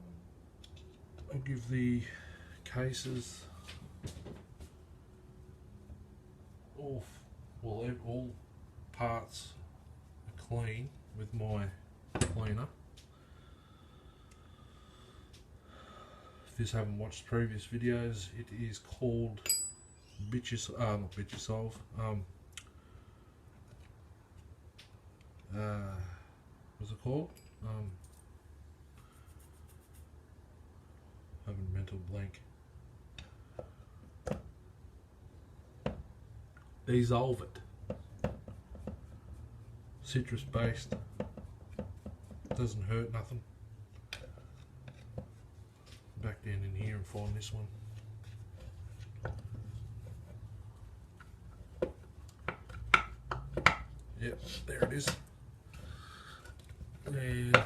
I'll give the cases all parts are clean with my cleaner. If you haven't watched previous videos, it is called not Bitchisolve. What's it called? Having a mental blank. Dissolve it. Citrus based. Doesn't hurt nothing. Back down in here and find this one. Yep, there it is. And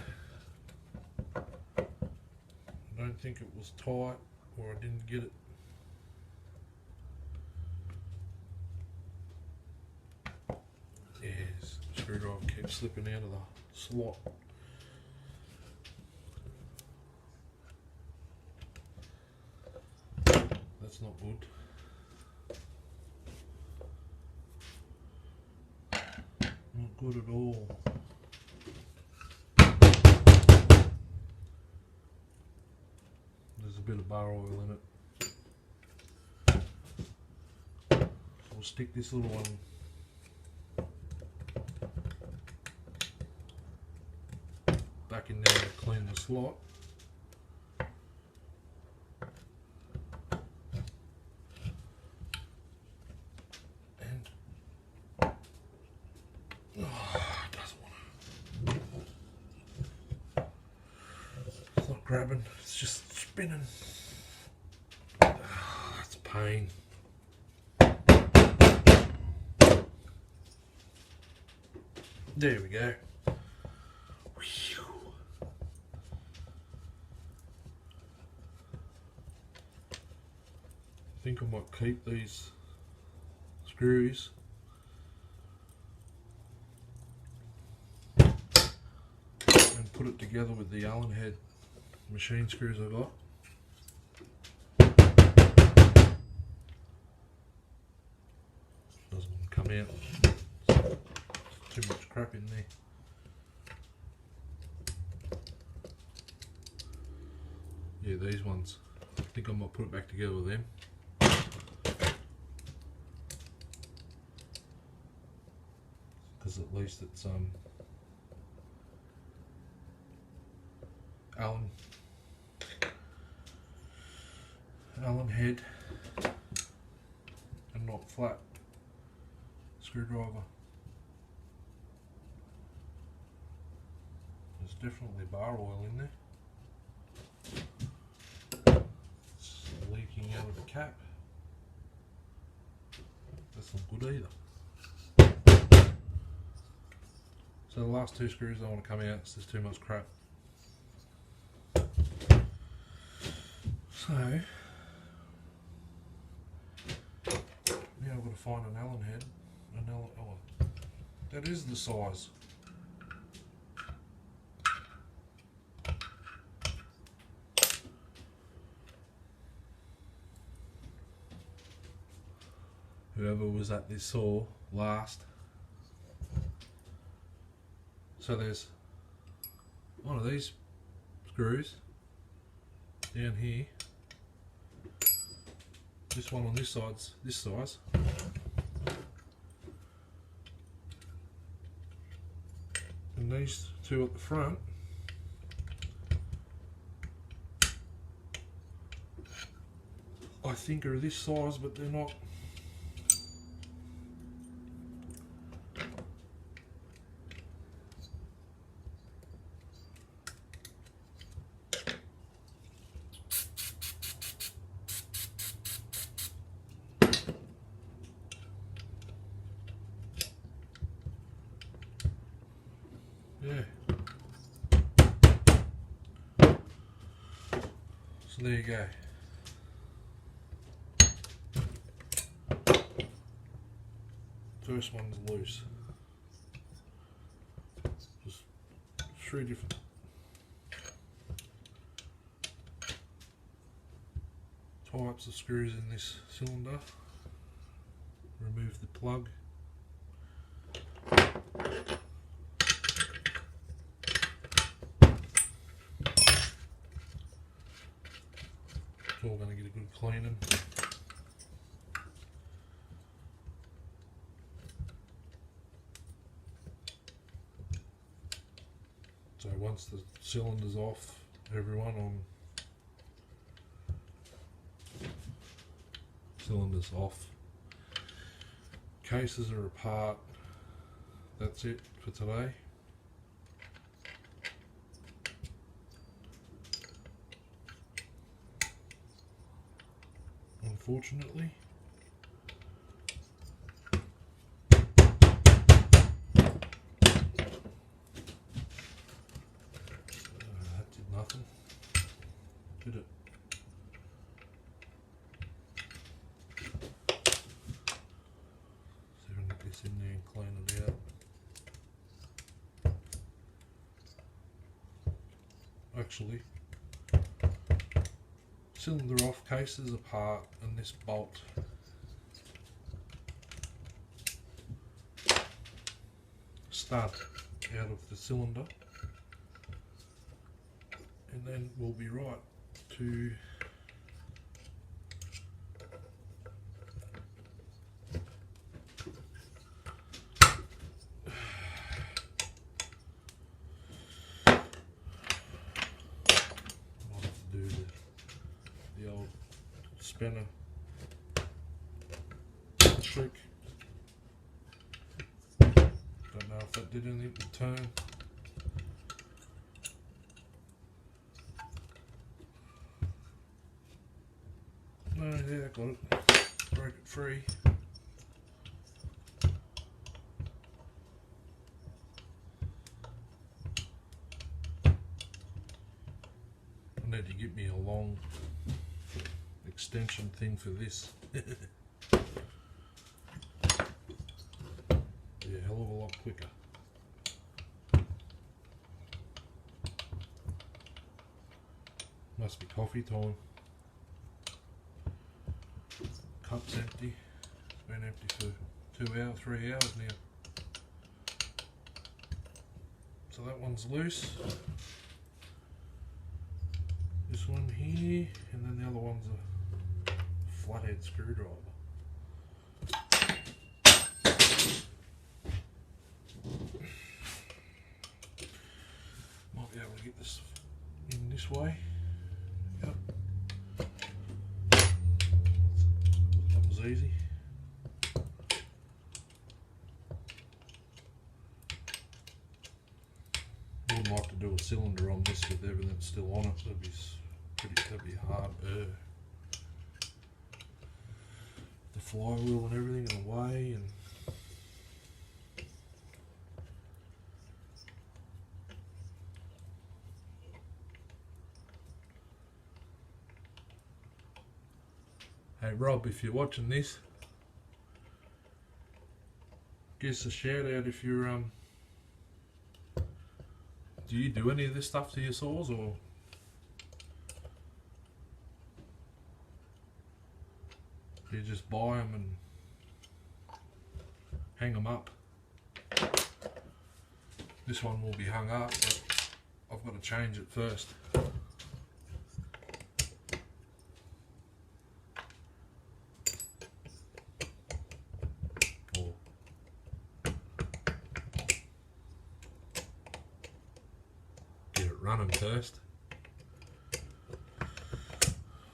I don't think it was tight, or I didn't get it. Yes, the screwdriver kept slipping out of the slot. That's not good. Not good at all. There's a bit of bar oil in it. So we'll stick this little one back in there to clean the slot. And it doesn't want to. It's not grabbing, it's just spinning. That's a pain. There we go. Whew. I think I might keep these screws and put it together with the Allen head machine screws I got. Doesn't want to come out. Too much crap in there. Yeah, these ones. I think I might put it back together with them. Because at least it's Allen head and not flat screwdriver. There's definitely bar oil in there. It's leaking out of the cap. That's not good either. So the last two screws don't want to come out, it's just too much crap. So now I've got to find an Allen head. Oh, that is the size. Whoever was at this saw last. So there's one of these screws down here. This one on this side's this size. And these two at the front I think are this size, but they're not. Yeah. So there you go. First one's loose. Just 3 different types of screws in this cylinder. Remove the plug. It's all going to get a good cleaning. So once the cylinder's off, everyone cylinders off, cases are apart, that's it for today. Unfortunately. That did nothing, did it? So we can get this in there and clean it out. Actually, cylinder off, cases apart, and this bolt stud out of the cylinder, and then we'll be right to spanner trick. Don't know if that did anything to turn. No, yeah, got it. Broke it free. I need to get me a long extension thing for this. Yeah, hell of a lot quicker. Must be coffee time. Cup's empty. It's been empty for 2 hours, 3 hours now. So that one's loose. This one here, and then the other one's a flathead screwdriver. Might be able to get this in this way. Yep. That was easy. I would like to do a cylinder on this with everything still on it. That'd be hard. The flywheel and everything in the way, and hey Rob, if you're watching this, give us a shout out if you're do you do any of this stuff to your saws, or do you just buy them and hang them up? This one will be hung up, but I've got to change it first. Running first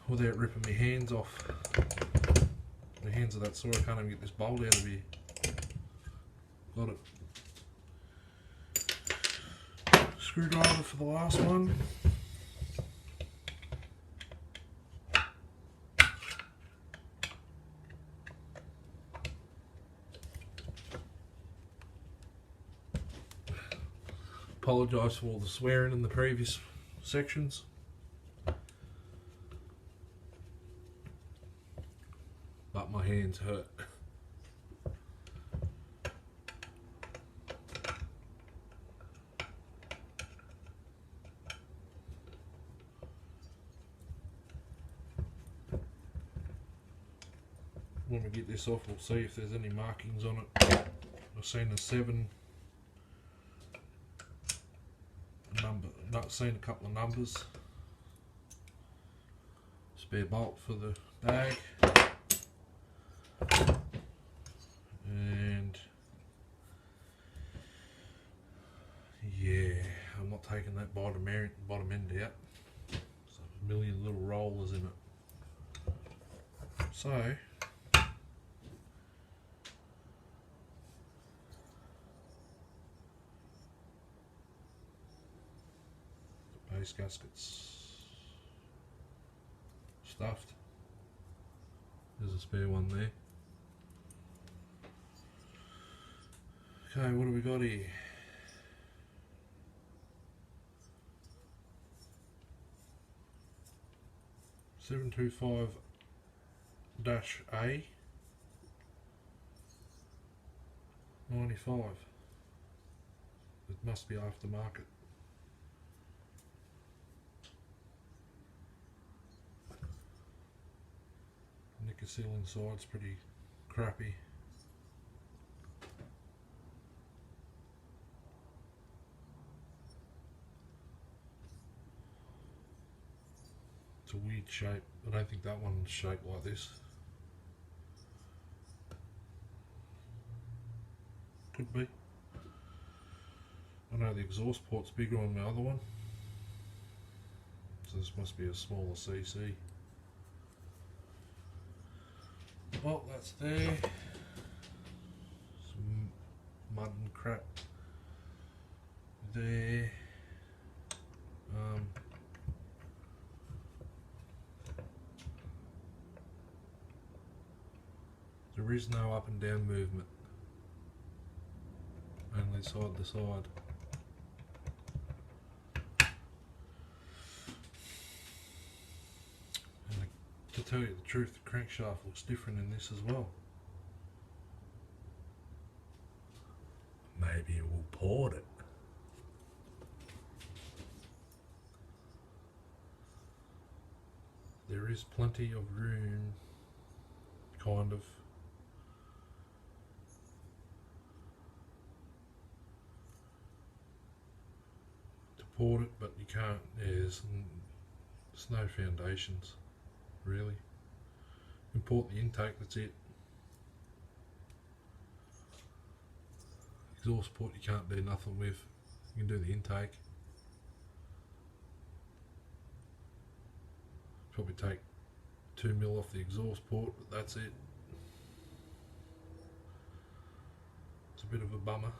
without ripping my hands off. My hands are that sore I can't even get this bolt out of here. Got it. Screwdriver for the last one. Apologise for all the swearing in the previous sections. But my hands hurt. When we get this off, we'll see if there's any markings on it. I've seen a 7 number, not seen a couple of numbers. Spare bolt for the bag, and yeah, I'm not taking that bottom end out. So a million little rollers in it. So base gaskets stuffed. There's a spare one there. Okay, what do we got here? -725 A 95. It must be aftermarket. Nickel seal inside's pretty crappy. It's a weird shape. I don't think that one's shaped like this. Could be. I know the exhaust port's bigger on the other one, so this must be a smaller CC. Well, that's there. Some mud and crap there. There is no up and down movement, only side to side. And to tell you the truth, the crankshaft looks different in this as well. Maybe we'll port it. There is plenty of room, kind of. To port it, but you can't, there's no foundations, really. Import the intake, that's it. Exhaust port you can't do nothing with. You can do the intake. Probably take 2mm off the exhaust port, but that's it. It's a bit of a bummer.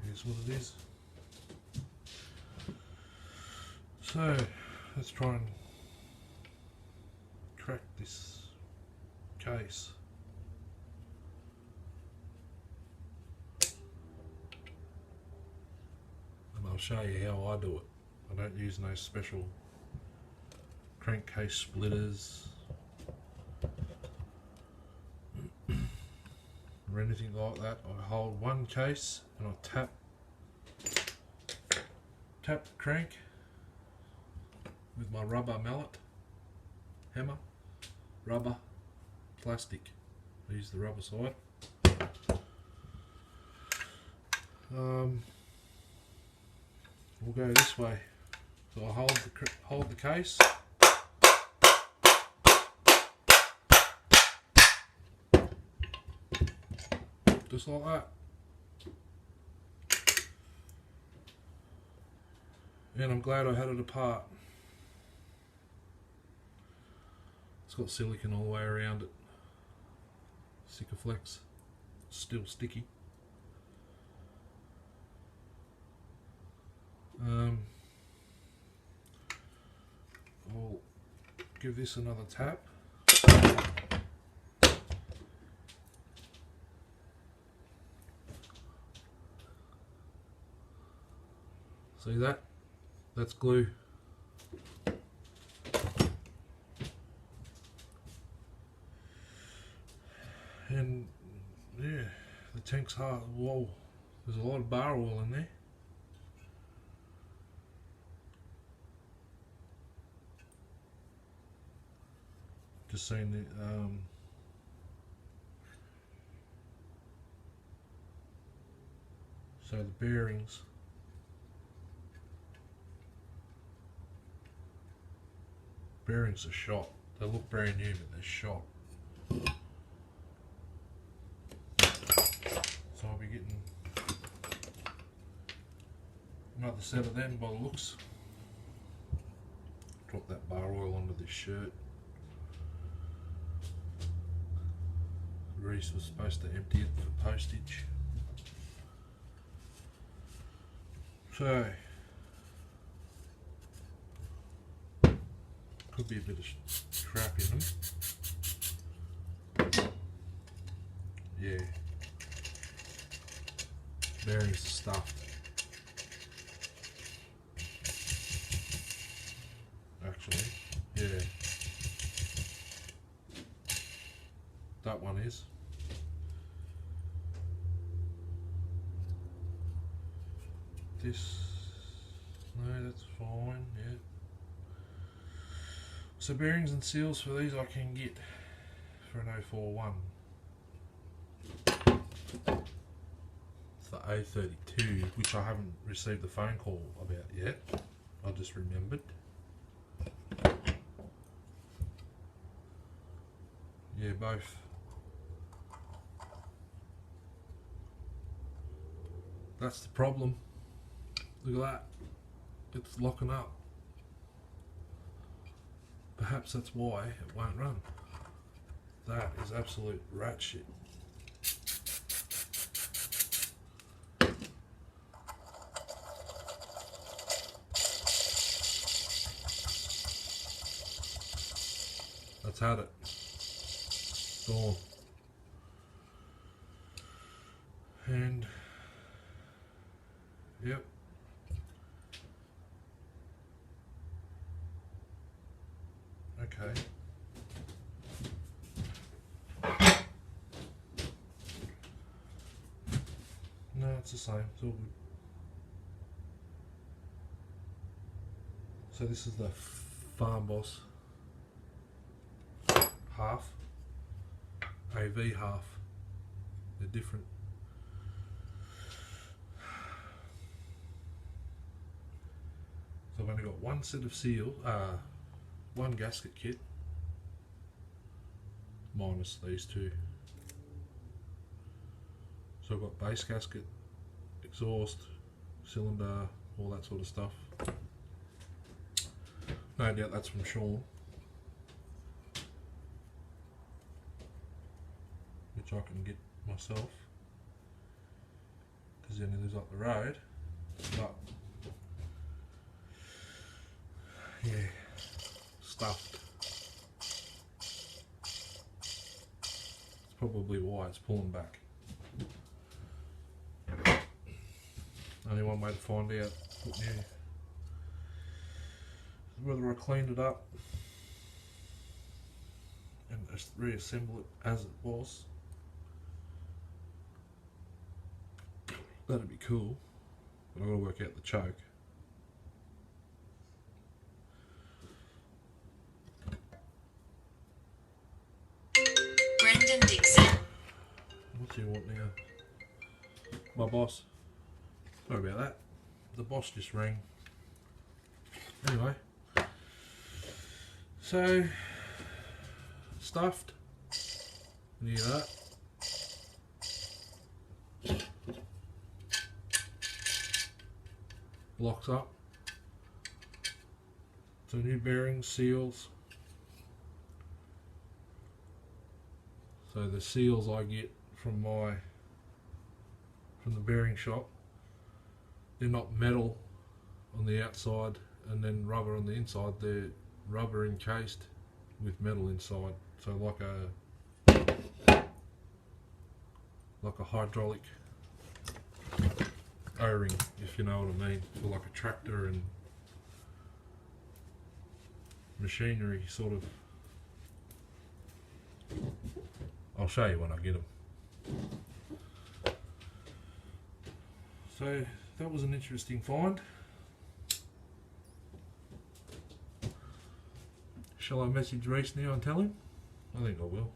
Here's what it is. So let's try and crack this case. And I'll show you how I do it. I don't use no special crankcase splitters or anything like that. I hold one case and I tap the crank with my rubber mallet, hammer, rubber, plastic. I use the rubber side. We'll go this way. So I hold the case. Just like that. And I'm glad I had it apart. It's got silicone all the way around it. Sikaflex. Still sticky. I'll give this another tap. See that? That's glue. And yeah, the tank's hard. Whoa, there's a lot of bar oil in there. Just saying that so the bearings are shot. They look brand new, but they're shot. So I'll be getting another set of them by the looks. Drop that bar oil onto this shirt. Reese was supposed to empty it for postage. So could be a bit of crap in them. Yeah. Bearings are stuffed. Actually, yeah. That one is. This, no, that's fine, yeah. So bearings and seals for these I can get for an 041. It's the 032, which I haven't received a phone call about yet. I just remembered. Yeah, both. That's the problem. Look at that. it's locking up. Perhaps that's why it won't run. That is absolute rat shit. That's had it. Gone. And yep. Okay. No, it's the same. It's all good. So this is the Farm Boss half, AV half. They're different. So I've only got one set of seal, one gasket kit, minus these two. So I've got base gasket, exhaust, cylinder, all that sort of stuff. No doubt that's from Sean, which I can get myself because then he lives up the road. But yeah, stuffed. It's probably why it's pulling back. Only one way to find out whether I cleaned it up and just reassemble it as it was. That'd be cool, but I've got to work out the choke. Brendan Dixon. What do you want now? My boss. Sorry about that. The boss just rang. Anyway. So, stuffed. Near that. Locks up. So new bearings, seals. So the seals I get from the bearing shop, they're not metal on the outside and then rubber on the inside. They're rubber encased with metal inside. So like a hydraulic O-ring, if you know what I mean, for like a tractor and machinery sort of. I'll show you when I get them. So that was an interesting find. Shall I message Reese now and tell him? I think I will.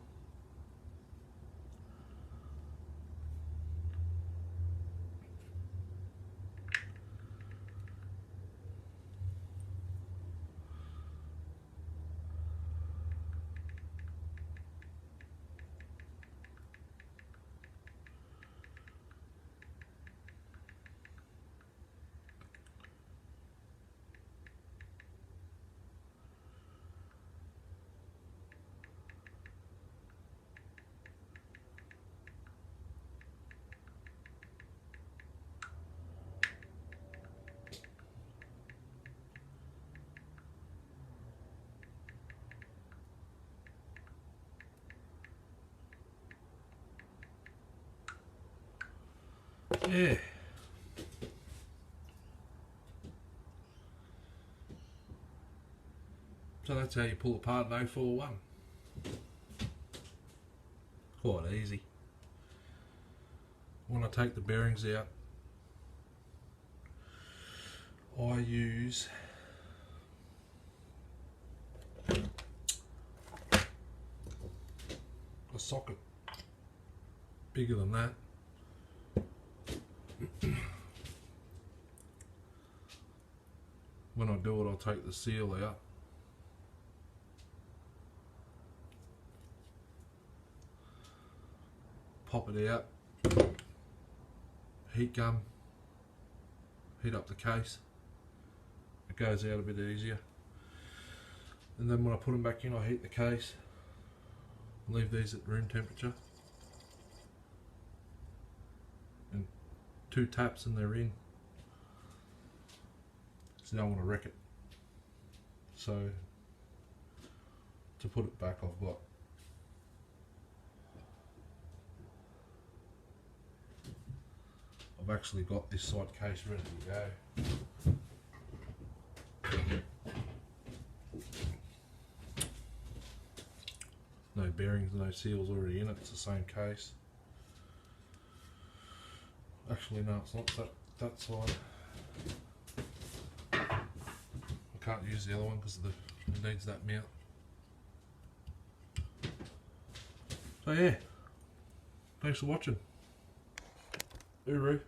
Yeah. So that's how you pull apart an 041. Quite easy. When I take the bearings out, I use a socket bigger than that. When I do it, I'll take the seal out. Pop it out, heat gun, heat up the case, goes out a bit easier. And then when I put them back in, I heat the case, leave these at room temperature, and 2 taps and they're in. So now I want to wreck it. So to put it back, I've actually got this side case ready to go. No bearings, no seals already in it, it's the same case. Actually no, it's not that side. I can't use the other one because it needs that mount. So yeah, thanks for watching. Uru.